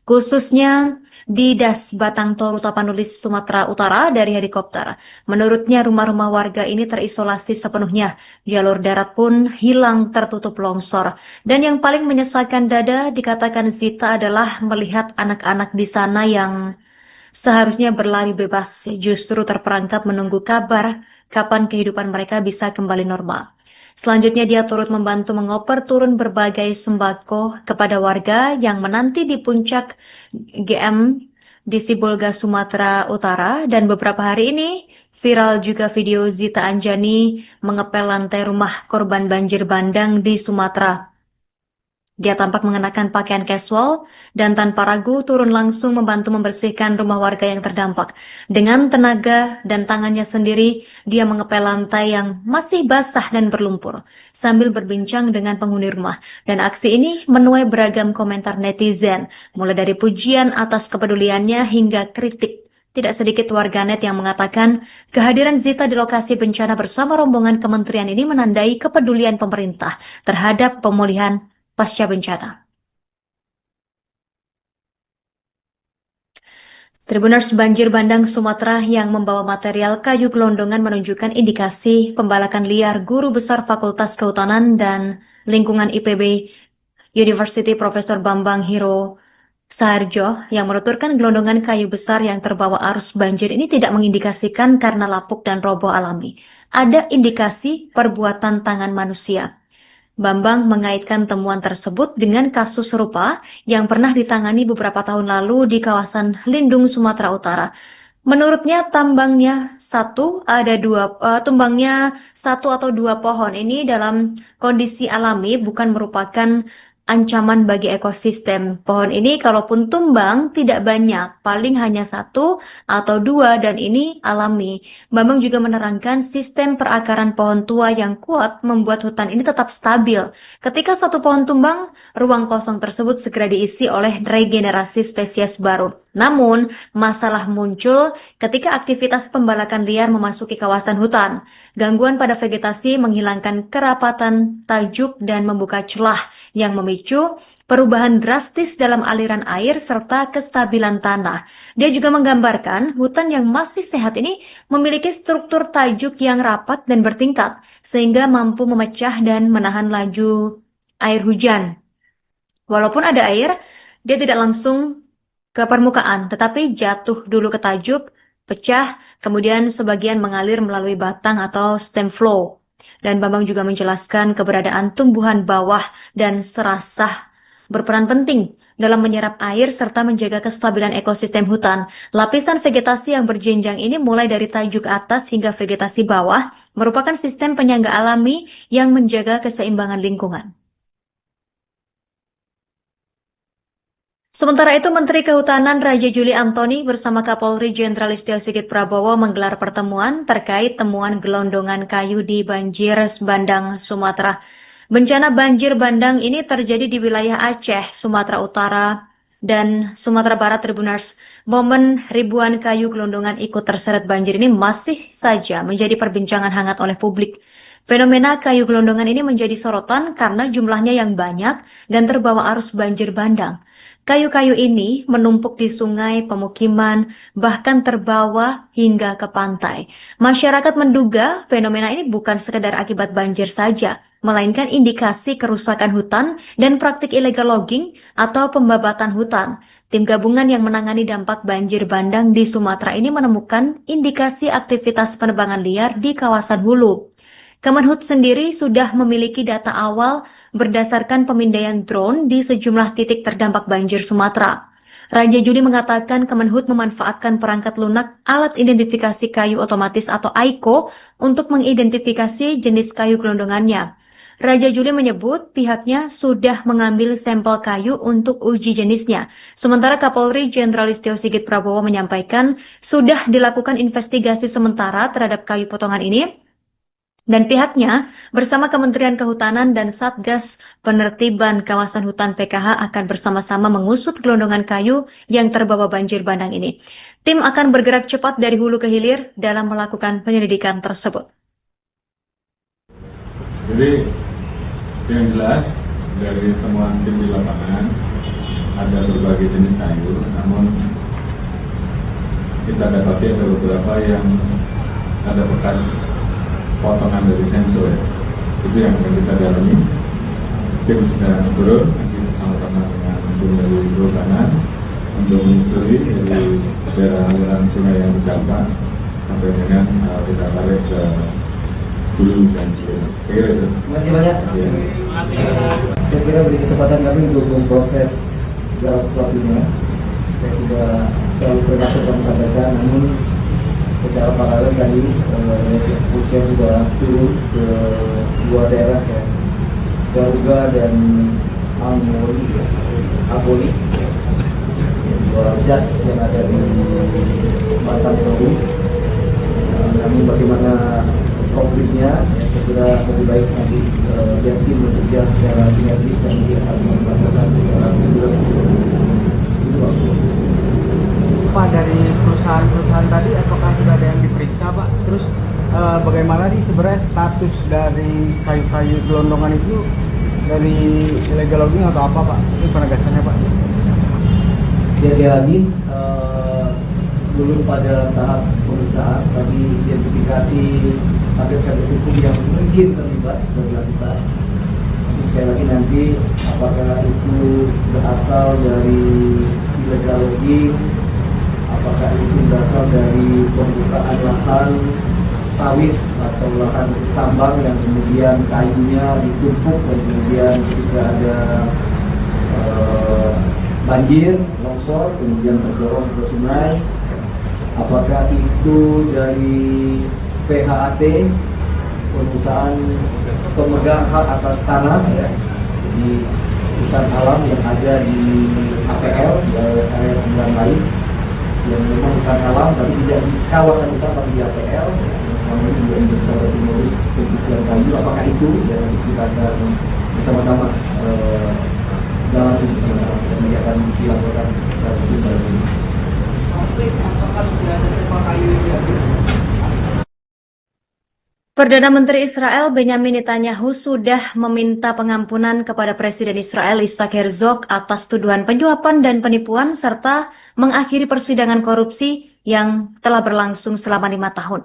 khususnya di Das Batang Toru Tapanuli, Sumatera Utara dari helikopter. Menurutnya rumah-rumah warga ini terisolasi sepenuhnya. Jalur darat pun hilang tertutup longsor. Dan yang paling menyesalkan dada dikatakan Zita adalah melihat anak-anak di sana yang seharusnya berlari bebas, justru terperangkap menunggu kabar kapan kehidupan mereka bisa kembali normal. Selanjutnya dia turut membantu mengoper turun berbagai sembako kepada warga yang menanti di puncak GM di Sibolga, Sumatera Utara, dan beberapa hari ini viral juga video Zita Anjani mengepel lantai rumah korban banjir bandang di Sumatera. Dia tampak mengenakan pakaian casual dan tanpa ragu turun langsung membantu membersihkan rumah warga yang terdampak. Dengan tenaga dan tangannya sendiri, dia mengepel lantai yang masih basah dan berlumpur sambil berbincang dengan penghuni rumah. Dan aksi ini menuai beragam komentar netizen, mulai dari pujian atas kepeduliannya hingga kritik. Tidak sedikit warganet yang mengatakan kehadiran Zita di lokasi bencana bersama rombongan kementerian ini menandai kepedulian pemerintah terhadap pemulihan pasca bencana. Tribuners banjir bandang Sumatera yang membawa material kayu gelondongan menunjukkan indikasi pembalakan liar guru besar Fakultas Kehutanan dan Lingkungan IPB University Profesor Bambang Hiro Saharjo yang menuturkan gelondongan kayu besar yang terbawa arus banjir ini tidak mengindikasikan karena lapuk dan roboh alami. Ada indikasi perbuatan tangan manusia. Bambang mengaitkan temuan tersebut dengan kasus serupa yang pernah ditangani beberapa tahun lalu di kawasan Lindung, Sumatera Utara. Menurutnya tumbangnya satu atau dua pohon ini dalam kondisi alami bukan merupakan ancaman bagi ekosistem. Pohon ini kalaupun tumbang tidak banyak, paling hanya satu atau dua dan ini alami. Bambang juga menerangkan sistem perakaran pohon tua yang kuat membuat hutan ini tetap stabil. Ketika satu pohon tumbang, ruang kosong tersebut segera diisi oleh regenerasi spesies baru. Namun, masalah muncul ketika aktivitas pembalakan liar memasuki kawasan hutan. Gangguan pada vegetasi menghilangkan kerapatan tajuk dan membuka celah yang memicu perubahan drastis dalam aliran air serta kestabilan tanah. Dia juga menggambarkan hutan yang masih sehat ini memiliki struktur tajuk yang rapat dan bertingkat, sehingga mampu memecah dan menahan laju air hujan. Walaupun ada air, dia tidak langsung ke permukaan, tetapi jatuh dulu ke tajuk, pecah, kemudian sebagian mengalir melalui batang atau stem flow. Dan Bambang juga menjelaskan keberadaan tumbuhan bawah dan serasah berperan penting dalam menyerap air serta menjaga kestabilan ekosistem hutan. Lapisan vegetasi yang berjenjang ini mulai dari tajuk atas hingga vegetasi bawah merupakan sistem penyangga alami yang menjaga keseimbangan lingkungan. Sementara itu, Menteri Kehutanan Raja Juli Antoni bersama Kapolri Jenderal Listio Sigit Prabowo menggelar pertemuan terkait temuan gelondongan kayu di banjir bandang Sumatera. Bencana banjir bandang ini terjadi di wilayah Aceh, Sumatera Utara, dan Sumatera Barat Tribuners. Momen ribuan kayu gelondongan ikut terseret banjir ini masih saja menjadi perbincangan hangat oleh publik. Fenomena kayu gelondongan ini menjadi sorotan karena jumlahnya yang banyak dan terbawa arus banjir bandang. Kayu-kayu ini menumpuk di sungai, pemukiman, bahkan terbawa hingga ke pantai. Masyarakat menduga fenomena ini bukan sekedar akibat banjir saja, melainkan indikasi kerusakan hutan dan praktik illegal logging atau pembabatan hutan. Tim gabungan yang menangani dampak banjir bandang di Sumatera ini menemukan indikasi aktivitas penebangan liar di kawasan hulu. Kemenhub sendiri sudah memiliki data awal berdasarkan pemindaian drone di sejumlah titik terdampak banjir Sumatera. Raja Juli mengatakan Kemenhub memanfaatkan perangkat lunak alat identifikasi kayu otomatis atau AICO untuk mengidentifikasi jenis kayu gelondongannya. Raja Juli menyebut pihaknya sudah mengambil sampel kayu untuk uji jenisnya. Sementara Kapolri Jenderal Listio Sigit Prabowo menyampaikan sudah dilakukan investigasi sementara terhadap kayu potongan ini. Dan pihaknya bersama Kementerian Kehutanan dan Satgas Penertiban Kawasan Hutan PKH akan bersama-sama mengusut gelondongan kayu yang terbawa banjir bandang ini. Tim akan bergerak cepat dari hulu ke hilir dalam melakukan penyelidikan tersebut. Jadi yang jelas dari temuan tim di lapangan ada berbagai jenis kayu, namun kita dapati ada beberapa yang ada bekas potongan dari sensor. Itu yang akan kita dalami. Tim sedang turun nanti bersama-sama dengan tim dari Kehutanan untuk menyusuri dari daerah aliran sungai yang terdampak sampai dengan kita tarik ke hulu dan hilir. Terima kasih banyak. Saya kira beri kesempatan kami untuk memproses segala sesuatunya. saya sudah selalu termasuk sampaikan, namun secara paralel tadi kepolisian sudah turun ke dua daerah ya, Garuga dan Aboli, dua zat yang ada di Batam Bogor. Namun bagaimana konfliknya, saya kira lebih baik nanti yang tim bekerja secara sinergis dan dia akan melakukan secara reguler. Pak, dari perusahaan-perusahaan tadi apakah sudah ada yang diperiksa Pak? Terus bagaimana sih sebenarnya status dari kayu-kayu gelondongan itu dari illegal logging atau apa Pak? Ini penegasannya Pak. Jadi lagi belum pada tahap pemeriksaan, tapi identifikasi kader-kader hukum yang mungkin terlibat sudah dilakukan. Sekali lagi nanti apakah itu berasal dari illegal logging, apakah itu berasal dari pembukaan lahan sawit atau lahan tambang yang kemudian kayunya ditumpuk dan kemudian ketika ada banjir, longsor, kemudian terdorong ke sungai. Apakah itu dari PHAT, perusahaan pemegang hak atas tanah ya, di hutan alam yang ada di APL, di area 9 lain, yang memang hutan alam tapi tidak di kawasan hutan tapi di APL, selama ini juga Indonesia Timur pencucian kayu. Apakah itu yang kita akan bersama-sama dalam kebijakan dilakukan secara ini. Perdana Menteri Israel Benyamin Netanyahu sudah meminta pengampunan kepada Presiden Israel Isaac Herzog atas tuduhan penyuapan dan penipuan serta mengakhiri persidangan korupsi yang telah berlangsung selama 5 tahun.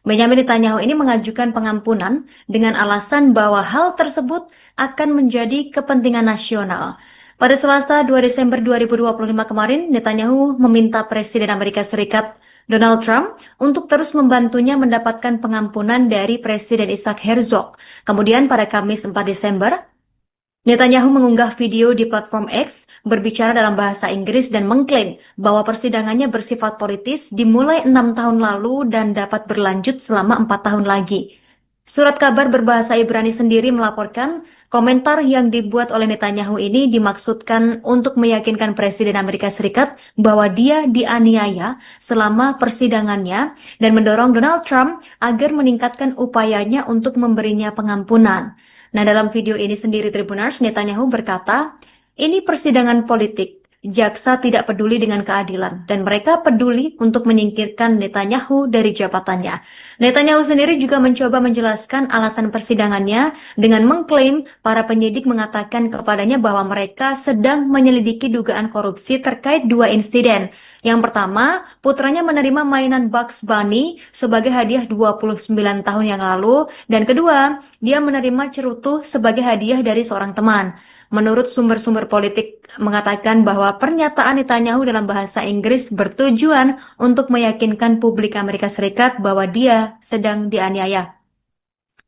Benyamin Netanyahu ini mengajukan pengampunan dengan alasan bahwa hal tersebut akan menjadi kepentingan nasional. Pada Selasa 2 Desember 2025 kemarin, Netanyahu meminta Presiden Amerika Serikat Donald Trump untuk terus membantunya mendapatkan pengampunan dari Presiden Isaac Herzog. Kemudian pada Kamis 4 Desember, Netanyahu mengunggah video di platform X berbicara dalam bahasa Inggris dan mengklaim bahwa persidangannya bersifat politis dimulai 6 tahun lalu dan dapat berlanjut selama 4 tahun lagi. Surat kabar berbahasa Ibrani sendiri melaporkan komentar yang dibuat oleh Netanyahu ini dimaksudkan untuk meyakinkan Presiden Amerika Serikat bahwa dia dianiaya selama persidangannya dan mendorong Donald Trump agar meningkatkan upayanya untuk memberinya pengampunan. Nah, dalam video ini sendiri Tribuners, Netanyahu berkata, ini persidangan politik. Jaksa tidak peduli dengan keadilan dan mereka peduli untuk menyingkirkan Netanyahu dari jabatannya. Netanyahu sendiri juga mencoba menjelaskan alasan persidangannya dengan mengklaim para penyidik mengatakan kepadanya bahwa mereka sedang menyelidiki dugaan korupsi terkait 2 insiden. Yang pertama, putranya menerima mainan Bugs Bunny sebagai hadiah 29 tahun yang lalu, dan kedua, dia menerima cerutu sebagai hadiah dari seorang teman. Menurut sumber-sumber politik mengatakan bahwa pernyataan Netanyahu dalam bahasa Inggris bertujuan untuk meyakinkan publik Amerika Serikat bahwa dia sedang dianiaya.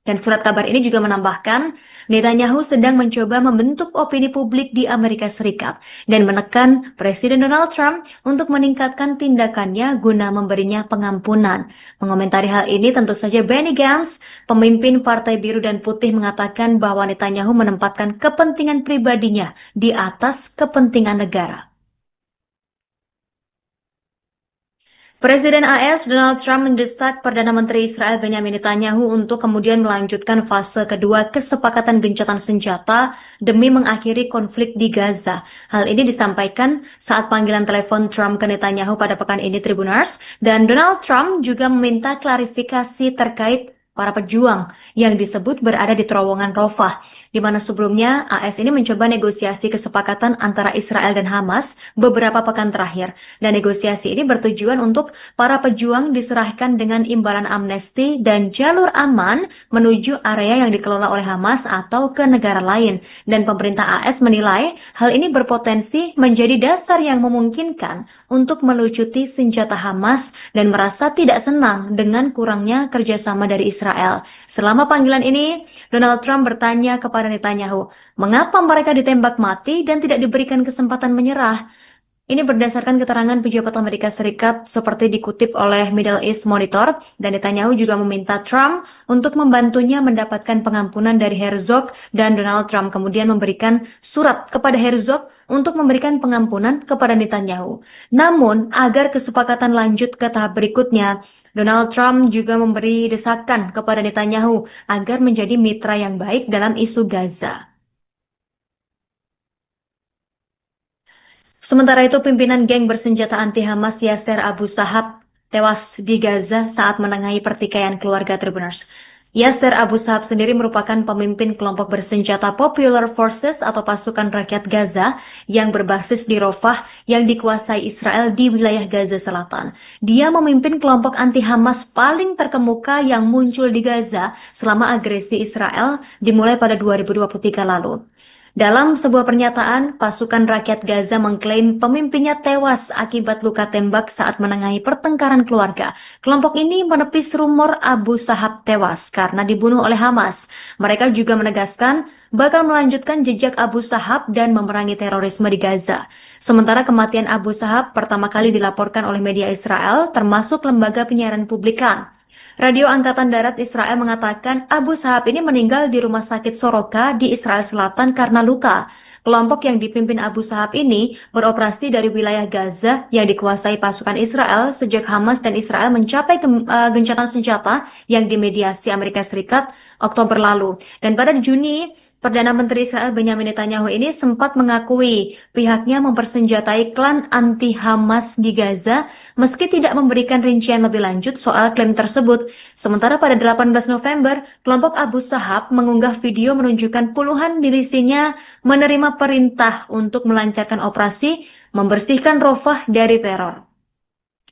Dan surat kabar ini juga menambahkan, Netanyahu sedang mencoba membentuk opini publik di Amerika Serikat dan menekan Presiden Donald Trump untuk meningkatkan tindakannya guna memberinya pengampunan. Mengomentari hal ini tentu saja Benny Gantz, pemimpin Partai Biru dan Putih, mengatakan bahwa Netanyahu menempatkan kepentingan pribadinya di atas kepentingan negara. Presiden AS Donald Trump mendesak Perdana Menteri Israel Benyamin Netanyahu untuk kemudian melanjutkan fase kedua kesepakatan gencatan senjata demi mengakhiri konflik di Gaza. Hal ini disampaikan saat panggilan telepon Trump ke Netanyahu pada pekan ini, Tribuners, dan Donald Trump juga meminta klarifikasi terkait para pejuang yang disebut berada di terowongan Rafah, di mana sebelumnya AS ini mencoba negosiasi kesepakatan antara Israel dan Hamas beberapa pekan terakhir. Dan negosiasi ini bertujuan untuk para pejuang diserahkan dengan imbalan amnesti dan jalur aman menuju area yang dikelola oleh Hamas atau ke negara lain. Dan pemerintah AS menilai hal ini berpotensi menjadi dasar yang memungkinkan untuk melucuti senjata Hamas dan merasa tidak senang dengan kurangnya kerjasama dari Israel. Selama panggilan ini, Donald Trump bertanya kepada Netanyahu, mengapa mereka ditembak mati dan tidak diberikan kesempatan menyerah? Ini berdasarkan keterangan pejabat Amerika Serikat seperti dikutip oleh Middle East Monitor, dan Netanyahu juga meminta Trump untuk membantunya mendapatkan pengampunan dari Herzog, dan Donald Trump kemudian memberikan surat kepada Herzog untuk memberikan pengampunan kepada Netanyahu. Namun, agar kesepakatan lanjut ke tahap berikutnya, Donald Trump juga memberi desakan kepada Netanyahu agar menjadi mitra yang baik dalam isu Gaza. Sementara itu, pimpinan geng bersenjata anti-Hamas Yasser Abu Sahab tewas di Gaza saat menengahi pertikaian keluarga Tribuners. Yasser Abu Sahab sendiri merupakan pemimpin kelompok bersenjata Popular Forces atau pasukan rakyat Gaza yang berbasis di Rafah yang dikuasai Israel di wilayah Gaza Selatan. Dia memimpin kelompok anti-Hamas paling terkemuka yang muncul di Gaza selama agresi Israel dimulai pada 2023 lalu. Dalam sebuah pernyataan, pasukan rakyat Gaza mengklaim pemimpinnya tewas akibat luka tembak saat menengahi pertengkaran keluarga. Kelompok ini menepis rumor Abu Sahab tewas karena dibunuh oleh Hamas. Mereka juga menegaskan bakal melanjutkan jejak Abu Sahab dan memerangi terorisme di Gaza. Sementara kematian Abu Sahab pertama kali dilaporkan oleh media Israel, termasuk lembaga penyiaran publikan. Radio Angkatan Darat Israel mengatakan Abu Sahab ini meninggal di rumah sakit Soroka di Israel Selatan karena luka. Kelompok yang dipimpin Abu Sahab ini beroperasi dari wilayah Gaza yang dikuasai pasukan Israel sejak Hamas dan Israel mencapai gencatan senjata yang dimediasi Amerika Serikat Oktober lalu. Dan pada Juni, Perdana Menteri Israel Benjamin Netanyahu ini sempat mengakui pihaknya mempersenjatai klan anti-Hamas di Gaza meski tidak memberikan rincian lebih lanjut soal klaim tersebut. Sementara pada 18 November, kelompok Abu Sahab mengunggah video menunjukkan puluhan milisinya menerima perintah untuk melancarkan operasi membersihkan Rafah dari teror.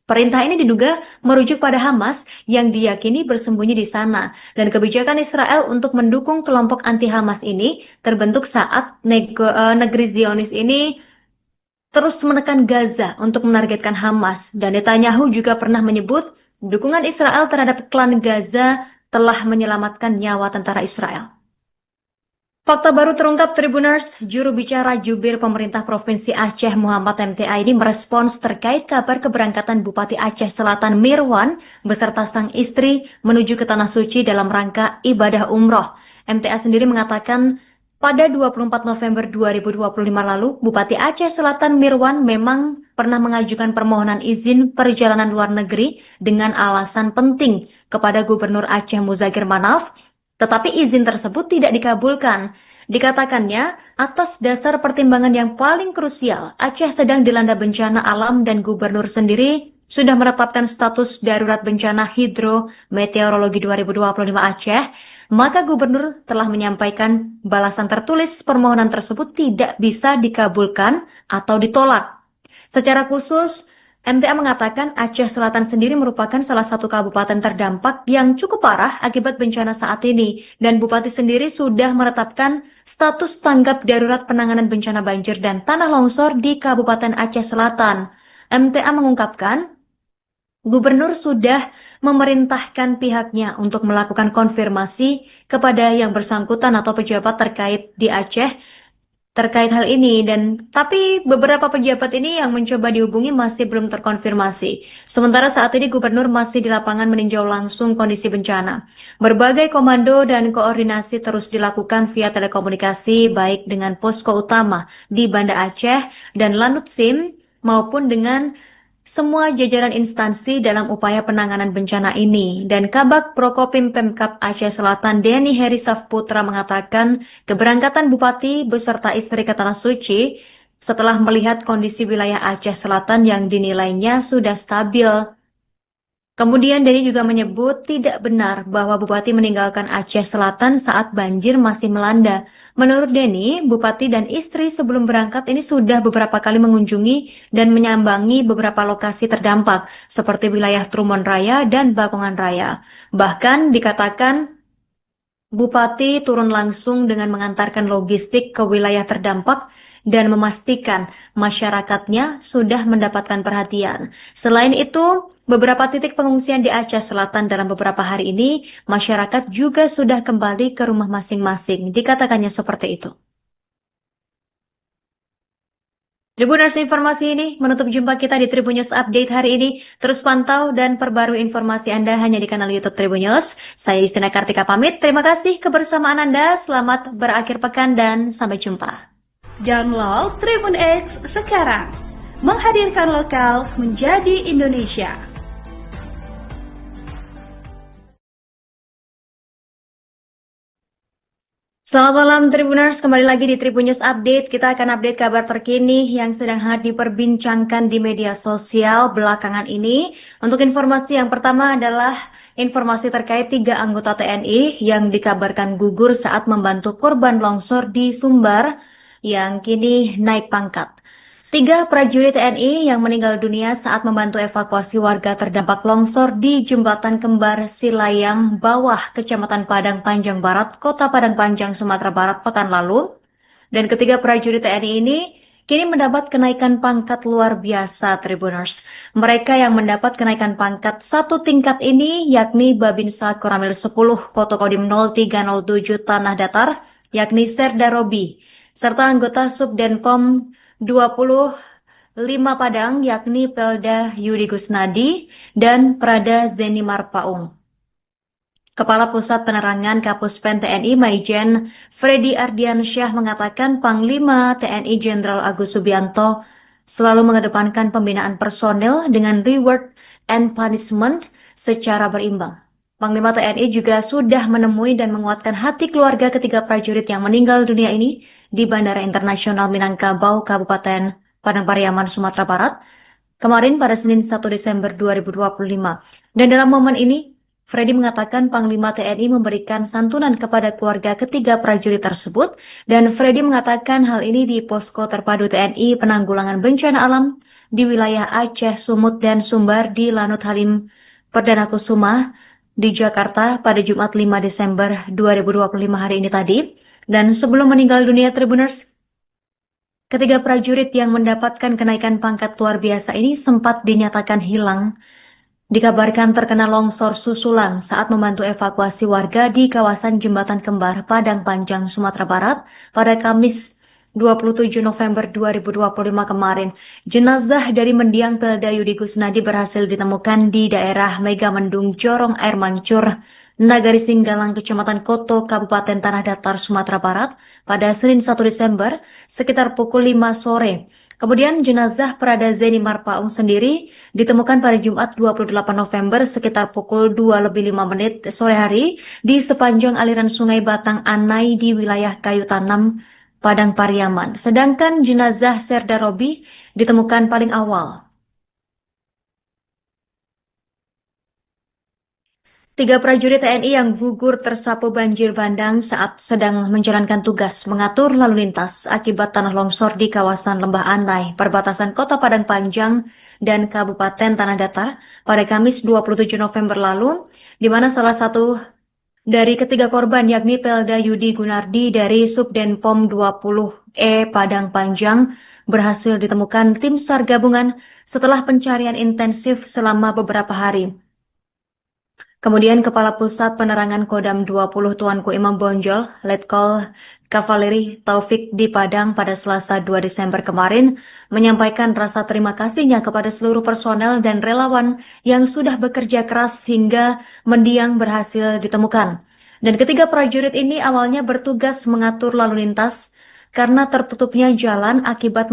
Perintah ini diduga merujuk pada Hamas yang diyakini bersembunyi di sana, dan kebijakan Israel untuk mendukung kelompok anti-Hamas ini terbentuk saat negeri Zionis ini terus menekan Gaza untuk menargetkan Hamas, dan Netanyahu juga pernah menyebut dukungan Israel terhadap klan Gaza telah menyelamatkan nyawa tentara Israel. Fakta baru terungkap Tribuners, juru bicara jubir pemerintah Provinsi Aceh Muhammad MTA ini merespons terkait kabar keberangkatan Bupati Aceh Selatan Mirwan beserta sang istri menuju ke Tanah Suci dalam rangka ibadah umroh. MTA sendiri mengatakan pada 24 November 2025 lalu, Bupati Aceh Selatan Mirwan memang pernah mengajukan permohonan izin perjalanan luar negeri dengan alasan penting kepada Gubernur Aceh Muzakir Manaf, tetapi izin tersebut tidak dikabulkan. Dikatakannya, atas dasar pertimbangan yang paling krusial, Aceh sedang dilanda bencana alam dan gubernur sendiri sudah menetapkan status darurat bencana hidrometeorologi 2025 Aceh, maka gubernur telah menyampaikan balasan tertulis permohonan tersebut tidak bisa dikabulkan atau ditolak. Secara khusus, MTA mengatakan Aceh Selatan sendiri merupakan salah satu kabupaten terdampak yang cukup parah akibat bencana saat ini, dan Bupati sendiri sudah menetapkan status tanggap darurat penanganan bencana banjir dan tanah longsor di Kabupaten Aceh Selatan. MTA mengungkapkan, Gubernur sudah memerintahkan pihaknya untuk melakukan konfirmasi kepada yang bersangkutan atau pejabat terkait di Aceh terkait hal ini, tapi beberapa pejabat ini yang mencoba dihubungi masih belum terkonfirmasi. Sementara saat ini gubernur masih di lapangan meninjau langsung kondisi bencana. Berbagai komando dan koordinasi terus dilakukan via telekomunikasi baik dengan posko utama di Banda Aceh dan Lanut Sim maupun dengan semua jajaran instansi dalam upaya penanganan bencana ini. Dan Kabak Prokopim Pemkab Aceh Selatan Denny Heri Safputra mengatakan keberangkatan Bupati beserta istri ke Tanah Suci setelah melihat kondisi wilayah Aceh Selatan yang dinilainya sudah stabil. Kemudian Denny juga menyebut tidak benar bahwa Bupati meninggalkan Aceh Selatan saat banjir masih melanda. Menurut Denny, Bupati dan istri sebelum berangkat ini sudah beberapa kali mengunjungi dan menyambangi beberapa lokasi terdampak, seperti wilayah Trumon Raya dan Bakongan Raya. Bahkan dikatakan, Bupati turun langsung dengan mengantarkan logistik ke wilayah terdampak dan memastikan masyarakatnya sudah mendapatkan perhatian. Selain itu, beberapa titik pengungsian di Aceh Selatan dalam beberapa hari ini, masyarakat juga sudah kembali ke rumah masing-masing. Dikatakannya seperti itu. Tribuners, informasi ini menutup jumpa kita di Tribun News Update hari ini. Terus pantau dan perbarui informasi Anda hanya di kanal YouTube Tribun News. Saya Istina Kartika pamit. Terima kasih kebersamaan Anda. Selamat berakhir pekan dan sampai jumpa. Download Tribun X sekarang. Menghadirkan lokal menjadi Indonesia. Selamat malam Tribuners, kembali lagi di Tribun News Update. Kita akan update kabar terkini yang sedang hangat diperbincangkan di media sosial belakangan ini. Untuk informasi yang pertama adalah informasi terkait 3 anggota TNI yang dikabarkan gugur saat membantu korban longsor di Sumbar yang kini naik pangkat. 3 prajurit TNI yang meninggal dunia saat membantu evakuasi warga terdampak longsor di Jembatan Kembar Silayang Bawah, Kecamatan Padang Panjang Barat, Kota Padang Panjang, Sumatera Barat pekan lalu. Dan ketiga prajurit TNI ini kini mendapat kenaikan pangkat luar biasa, Tribuners. Mereka yang mendapat kenaikan pangkat 1 tingkat ini yakni Babinsa Koramil 10 Kotokodim 0307 Tanah Datar, yakni Serda Robi, serta anggota Subdenpom 25 Padang yakni Pelda Yudi Gusnadi dan Prada Zeni Marpaung. Kepala Pusat Penerangan Kapuspen TNI Maijen Freddy Ardiansyah mengatakan Panglima TNI Jenderal Agus Subianto selalu mengedepankan pembinaan personel dengan reward and punishment secara berimbang. Panglima TNI juga sudah menemui dan menguatkan hati keluarga ketiga prajurit yang meninggal dunia ini di Bandara Internasional Minangkabau, Kabupaten Padang Pariaman, Sumatera Barat, kemarin pada Senin 1 Desember 2025. Dan dalam momen ini, Freddy mengatakan Panglima TNI memberikan santunan kepada keluarga ketiga prajurit tersebut, dan Freddy mengatakan hal ini di Posko Terpadu TNI Penanggulangan Bencana Alam di wilayah Aceh, Sumut, dan Sumbar di Lanut Halim Perdana Kusuma di Jakarta pada Jumat 5 Desember 2025 hari ini tadi. Dan sebelum meninggal dunia, Tribuners, ketiga prajurit yang mendapatkan kenaikan pangkat luar biasa ini sempat dinyatakan hilang. Dikabarkan terkena longsor susulan saat membantu evakuasi warga di kawasan Jembatan Kembar, Padang Panjang, Sumatera Barat pada Kamis 27 November 2025 kemarin. Jenazah dari mendiang Pelda Yudi Gusnadi berhasil ditemukan di daerah Megamendung, Jorong Air Mancur, Nagari Singgalang, Kecamatan Koto, Kabupaten Tanah Datar, Sumatera Barat pada Senin 1 Desember sekitar pukul 5 sore. Kemudian jenazah Prada Zeni Marpaung sendiri ditemukan pada Jumat 28 November sekitar pukul 2:05 sore hari di sepanjang aliran Sungai Batang Anai di wilayah Kayu Tanam, Padang Pariaman. Sedangkan jenazah Serda Robi ditemukan paling awal. 3 prajurit TNI yang gugur tersapu banjir bandang saat sedang menjalankan tugas mengatur lalu lintas akibat tanah longsor di kawasan Lembah Anai, perbatasan Kota Padang Panjang dan Kabupaten Tanah Datar pada Kamis 27 November lalu, di mana salah satu dari ketiga korban yakni Pelda Yudi Gunardi dari Subdenpom 20E Padang Panjang berhasil ditemukan tim SAR gabungan setelah pencarian intensif selama beberapa hari. Kemudian Kepala Pusat Penerangan Kodam 20 Tuanku Imam Bonjol, Letkol Kavaleri Taufik di Padang pada Selasa 2 Desember kemarin menyampaikan rasa terima kasihnya kepada seluruh personel dan relawan yang sudah bekerja keras hingga mendiang berhasil ditemukan. Dan ketiga prajurit ini awalnya bertugas mengatur lalu lintas karena tertutupnya jalan akibat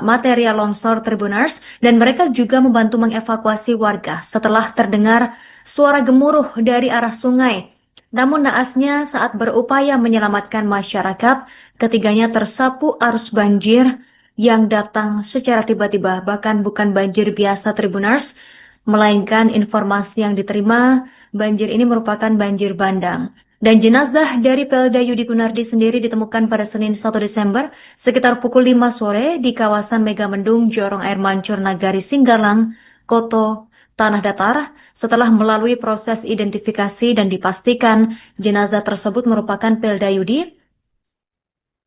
material longsor, Tribuners, dan mereka juga membantu mengevakuasi warga setelah terdengar suara gemuruh dari arah sungai. Namun naasnya saat berupaya menyelamatkan masyarakat, ketiganya tersapu arus banjir yang datang secara tiba-tiba. Bahkan bukan banjir biasa, Tribuners, melainkan informasi yang diterima, banjir ini merupakan banjir bandang. Dan jenazah dari Pelda Yudi Gunardi sendiri ditemukan pada Senin 1 Desember sekitar pukul 5 sore di kawasan Megamendung, Jorong Air Mancur, Nagari Singgalang, Koto, Tanah Datar, setelah melalui proses identifikasi dan dipastikan jenazah tersebut merupakan Pelda Yudi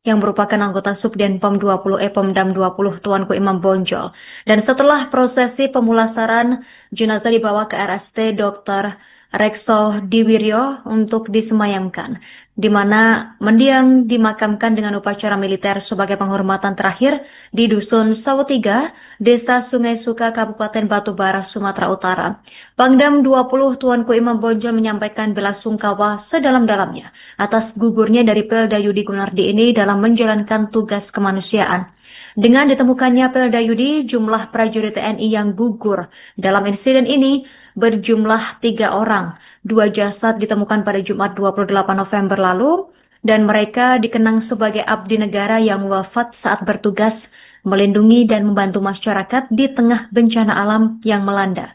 yang merupakan anggota Subdenpom 20 Pomdam 20 Tuanku Imam Bonjol. Dan setelah prosesi pemulasaran, jenazah dibawa ke RST Dr. Rekso Diwiryo untuk disemayamkan, di mana mendiang dimakamkan dengan upacara militer sebagai penghormatan terakhir di Dusun Sawo 3, Desa Sungai Suka, Kabupaten Batubara, Sumatera Utara. Pangdam 20 Tuanku Imam Bonjol menyampaikan belasungkawa sedalam-dalamnya atas gugurnya dari Pelda Yudi Gunardi ini dalam menjalankan tugas kemanusiaan. Dengan ditemukannya Pelda Yudi, jumlah prajurit TNI yang gugur dalam insiden ini berjumlah 3 orang. 2 jasad ditemukan pada Jumat 28 November lalu, dan mereka dikenang sebagai abdi negara yang wafat saat bertugas melindungi dan membantu masyarakat di tengah bencana alam yang melanda.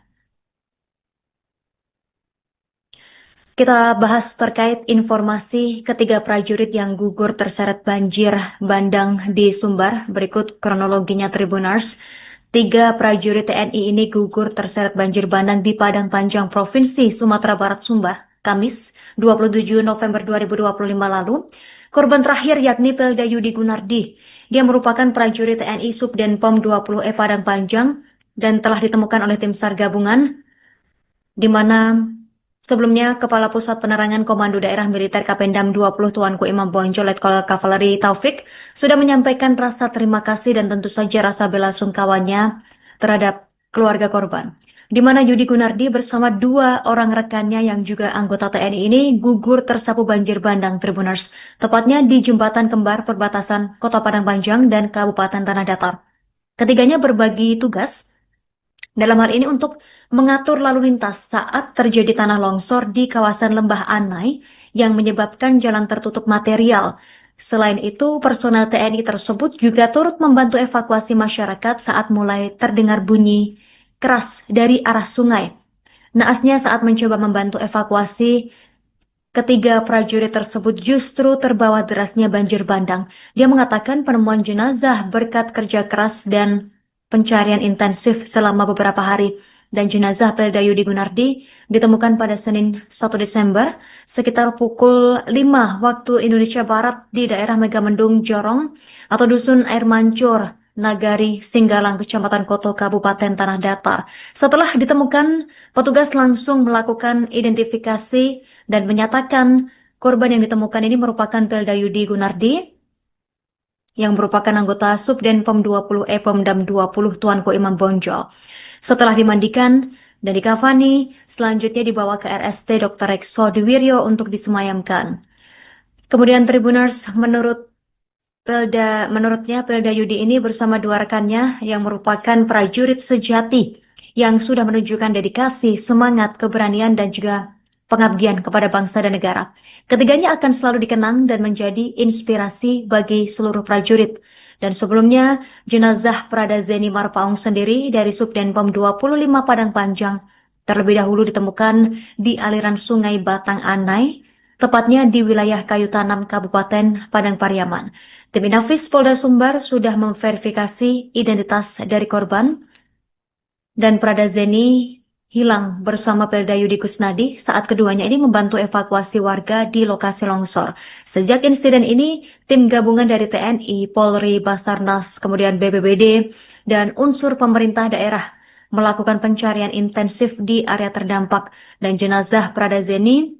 Kita bahas terkait informasi ketiga prajurit yang gugur terseret banjir bandang di Sumbar. Berikut kronologinya Tribuners. 3 prajurit TNI ini gugur terseret banjir bandang di Padang Panjang, Provinsi Sumatera Barat, Sumbar, Kamis 27 November 2025 lalu. Korban terakhir yakni Pelda Yudi Gunardi. Dia merupakan prajurit TNI Subdenpom 20E Padang Panjang dan telah ditemukan oleh tim SAR gabungan, di mana sebelumnya Kepala Pusat Penerangan Komando Daerah Militer Kapendam 20 Tuanku Imam Bonjol Letkol Kavaleri Taufik sudah menyampaikan rasa terima kasih dan tentu saja rasa bela sungkawanya terhadap keluarga korban, di mana Yudi Gunardi bersama 2 orang rekannya yang juga anggota TNI ini gugur tersapu banjir bandang Tribuners, tepatnya di Jembatan Kembar perbatasan Kota Padang Panjang dan Kabupaten Tanah Datar. Ketiganya berbagi tugas dalam hal ini untuk mengatur lalu lintas saat terjadi tanah longsor di kawasan Lembah Anai yang menyebabkan jalan tertutup material. Selain itu, personel TNI tersebut juga turut membantu evakuasi masyarakat saat mulai terdengar bunyi keras dari arah sungai. Naasnya saat mencoba membantu evakuasi, ketiga prajurit tersebut justru terbawa derasnya banjir bandang. Dia mengatakan penemuan jenazah berkat kerja keras dan pencarian intensif selama beberapa hari, dan jenazah Pelda Yudi Gunardi ditemukan pada Senin 1 Desember sekitar pukul 5 waktu Indonesia Barat di daerah Megamendung Jorong atau Dusun Air Mancur, Nagari, Singgalang, Kecamatan Koto, Kabupaten Tanah Datar. Setelah ditemukan, petugas langsung melakukan identifikasi dan menyatakan korban yang ditemukan ini merupakan Pelda Yudi Gunardi yang merupakan anggota Subdenpom 20E Pemdam 20 Tuanku Imam Bonjol. Setelah dimandikan dan dikafani, selanjutnya dibawa ke RST Dr. Rekso Diwiryo untuk disemayamkan. Kemudian Tribuners, menurutnya Pelda Yudi ini bersama 2 rekannya yang merupakan prajurit sejati yang sudah menunjukkan dedikasi, semangat, keberanian, dan juga pengabdian kepada bangsa dan negara. Ketiganya akan selalu dikenang dan menjadi inspirasi bagi seluruh prajurit. Dan sebelumnya, jenazah Prada Zeni Marpaung sendiri dari Subdenpom 25 Padang Panjang terlebih dahulu ditemukan di aliran sungai Batang Anai, tepatnya di wilayah Kayu Tanam, Kabupaten Padang Pariaman. Tim Inafis Polda Sumbar sudah memverifikasi identitas dari korban, dan Prada Zeni hilang bersama Pelda Yudi Kusnadi saat keduanya ini membantu evakuasi warga di lokasi longsor. Sejak insiden ini, tim gabungan dari TNI, Polri, Basarnas, kemudian BPBD, dan unsur pemerintah daerah melakukan pencarian intensif di area terdampak, dan jenazah Prada Zeni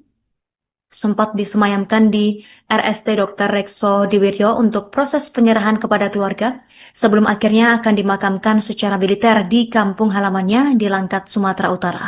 sempat disemayamkan di RST Dr. Rekso Diwiryo untuk proses penyerahan kepada keluarga, sebelum akhirnya akan dimakamkan secara militer di kampung halamannya di Langkat, Sumatera Utara.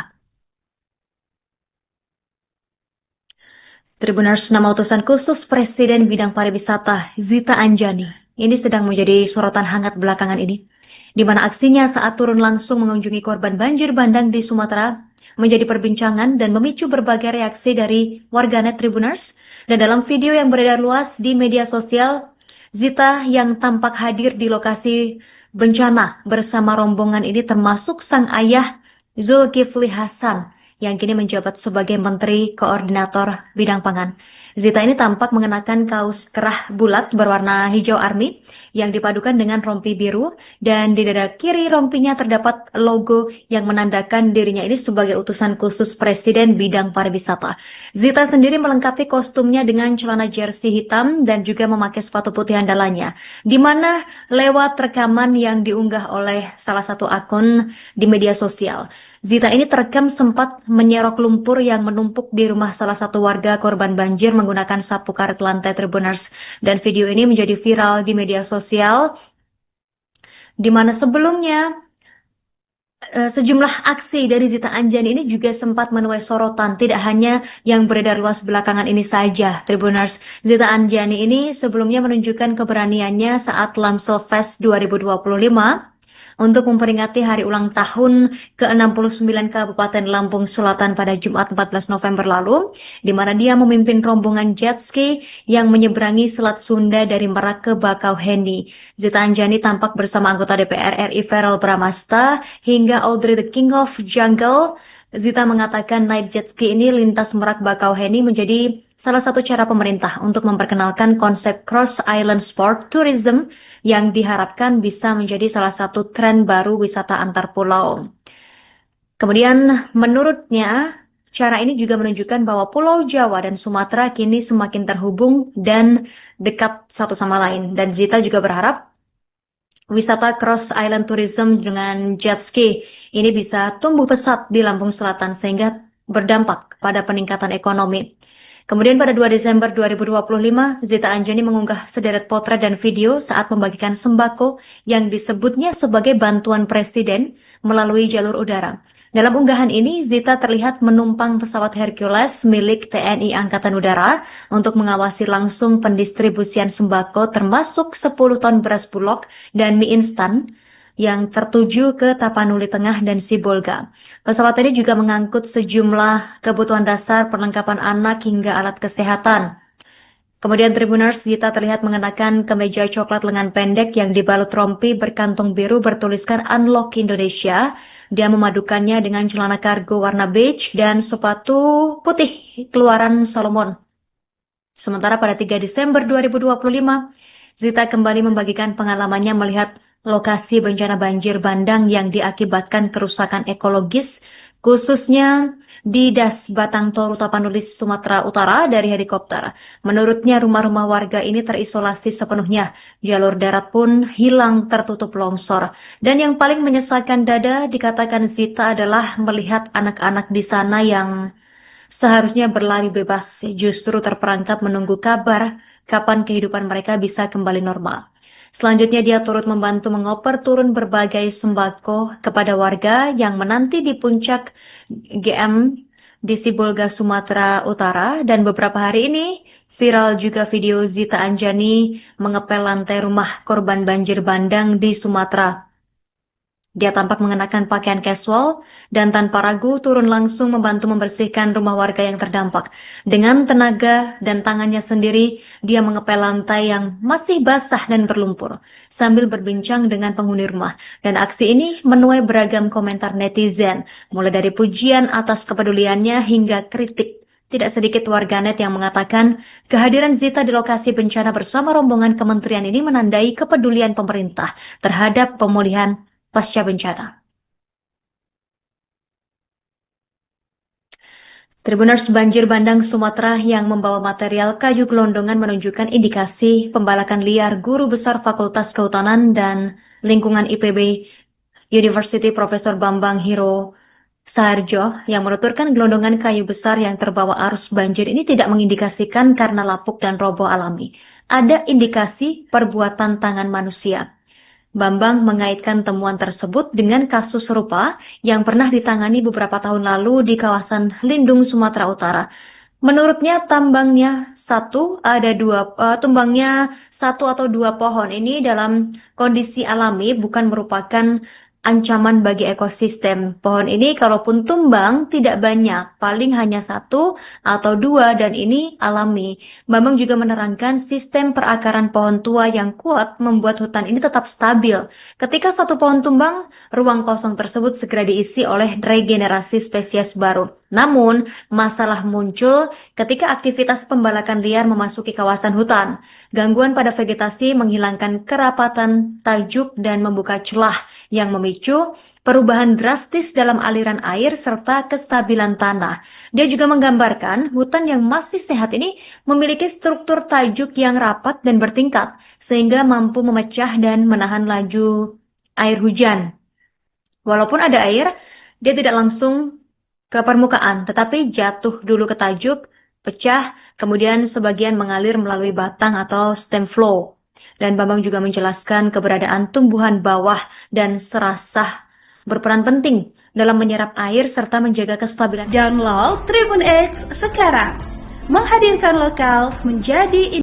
Tribuners, nama utusan khusus Presiden Bidang Pariwisata Zita Anjani ini sedang menjadi sorotan hangat belakangan ini, di mana aksinya saat turun langsung mengunjungi korban banjir bandang di Sumatera menjadi perbincangan dan memicu berbagai reaksi dari warganet Tribuners. Dan dalam video yang beredar luas di media sosial, Zita yang tampak hadir di lokasi bencana bersama rombongan ini termasuk sang ayah Zulkifli Hasan yang kini menjabat sebagai Menteri Koordinator Bidang Pangan. Zita ini tampak mengenakan kaos kerah bulat berwarna hijau army yang dipadukan dengan rompi biru, dan di dada kiri rompinya terdapat logo yang menandakan dirinya ini sebagai utusan khusus Presiden Bidang Pariwisata. Zita sendiri melengkapi kostumnya dengan celana jersey hitam dan juga memakai sepatu putih andalannya, di mana lewat rekaman yang diunggah oleh salah satu akun di media sosial, Zita ini terekam sempat menyerok lumpur yang menumpuk di rumah salah satu warga korban banjir menggunakan sapu karet lantai Tribuners. Dan video ini menjadi viral di media sosial, di mana sebelumnya sejumlah aksi dari Zita Anjani ini juga sempat menuai sorotan. Tidak hanya yang beredar luas belakangan ini saja, Tribuners. Zita Anjani ini sebelumnya menunjukkan keberaniannya saat Lamsel Fest 2025 untuk memperingati hari ulang tahun ke-69 Kabupaten Lampung Selatan pada Jumat 14 November lalu, di mana dia memimpin rombongan jet ski yang menyeberangi Selat Sunda dari Merak ke Bakauheni. Zita Anjani tampak bersama anggota DPR RI Verrel Bramasta hingga Audrey the King of Jungle. Zita mengatakan naik jet ski ini lintas Merak Bakauheni menjadi salah satu cara pemerintah untuk memperkenalkan konsep Cross Island Sport Tourism yang diharapkan bisa menjadi salah satu tren baru wisata antar pulau. Kemudian menurutnya, cara ini juga menunjukkan bahwa Pulau Jawa dan Sumatera kini semakin terhubung dan dekat satu sama lain. Dan Zita juga berharap wisata Cross Island Tourism dengan jet ski ini bisa tumbuh pesat di Lampung Selatan sehingga berdampak pada peningkatan ekonomi. Kemudian pada 2 Desember 2025, Zita Anjani mengunggah sederet potret dan video saat membagikan sembako yang disebutnya sebagai bantuan presiden melalui jalur udara. Dalam unggahan ini, Zita terlihat menumpang pesawat Hercules milik TNI Angkatan Udara untuk mengawasi langsung pendistribusian sembako termasuk 10 ton beras bulog dan mie instan yang tertuju ke Tapanuli Tengah dan Sibolga. Pesawat ini juga mengangkut sejumlah kebutuhan dasar perlengkapan anak hingga alat kesehatan. Kemudian Tribuners, Zita terlihat mengenakan kemeja coklat lengan pendek yang dibalut rompi berkantung biru bertuliskan Unlock Indonesia. Dia memadukannya dengan celana kargo warna beige dan sepatu putih keluaran Solomon. Sementara pada 3 Desember 2025, Zita kembali membagikan pengalamannya melihat lokasi bencana banjir bandang yang diakibatkan kerusakan ekologis, khususnya di Das Batang Toru Tapanuli, Sumatera Utara dari helikopter. Menurutnya rumah-rumah warga ini terisolasi sepenuhnya. Jalur darat pun hilang tertutup longsor. Dan yang paling menyesalkan dada dikatakan Zita adalah melihat anak-anak di sana yang seharusnya berlari bebas, justru terperangkap menunggu kabar kapan kehidupan mereka bisa kembali normal. Selanjutnya dia turut membantu mengoper turun berbagai sembako kepada warga yang menanti di puncak GM di Sibolga, Sumatera Utara. Dan beberapa hari ini viral juga video Zita Anjani mengepel lantai rumah korban banjir bandang di Sumatera. Dia tampak mengenakan pakaian casual dan tanpa ragu turun langsung membantu membersihkan rumah warga yang terdampak. Dengan tenaga dan tangannya sendiri, dia mengepel lantai yang masih basah dan berlumpur sambil berbincang dengan penghuni rumah. Dan aksi ini menuai beragam komentar netizen, mulai dari pujian atas kepeduliannya hingga kritik. Tidak sedikit warganet yang mengatakan kehadiran Zita di lokasi bencana bersama rombongan kementerian ini menandai kepedulian pemerintah terhadap pemulihan pasca bencana. Tribuners, banjir bandang Sumatera yang membawa material kayu gelondongan menunjukkan indikasi pembalakan liar guru besar Fakultas Kehutanan dan Lingkungan IPB University Profesor Bambang Hiro Saharjo yang menuturkan gelondongan kayu besar yang terbawa arus banjir ini tidak mengindikasikan karena lapuk dan roboh alami. Ada indikasi perbuatan tangan manusia. Bambang mengaitkan temuan tersebut dengan kasus serupa yang pernah ditangani beberapa tahun lalu di kawasan Lindung, Sumatera Utara. Menurutnya tumbangnya satu atau dua pohon ini dalam kondisi alami bukan merupakan ancaman bagi ekosistem. Pohon ini kalaupun tumbang tidak banyak, paling hanya 1 atau 2 dan ini alami. Bambang juga menerangkan sistem perakaran pohon tua yang kuat membuat hutan ini tetap stabil. Ketika satu pohon tumbang, ruang kosong tersebut segera diisi oleh regenerasi spesies baru. Namun, masalah muncul ketika aktivitas pembalakan liar memasuki kawasan hutan. Gangguan pada vegetasi menghilangkan kerapatan tajuk dan membuka celah yang memicu perubahan drastis dalam aliran air serta kestabilan tanah. Dia juga menggambarkan hutan yang masih sehat ini memiliki struktur tajuk yang rapat dan bertingkat, sehingga mampu memecah dan menahan laju air hujan. Walaupun ada air, dia tidak langsung ke permukaan, tetapi jatuh dulu ke tajuk, pecah, kemudian sebagian mengalir melalui batang atau stem flow. Dan Bambang juga menjelaskan keberadaan tumbuhan bawah dan serasah berperan penting dalam menyerap air serta menjaga kestabilan. Download Tribun X sekarang, menghadirkan lokal menjadi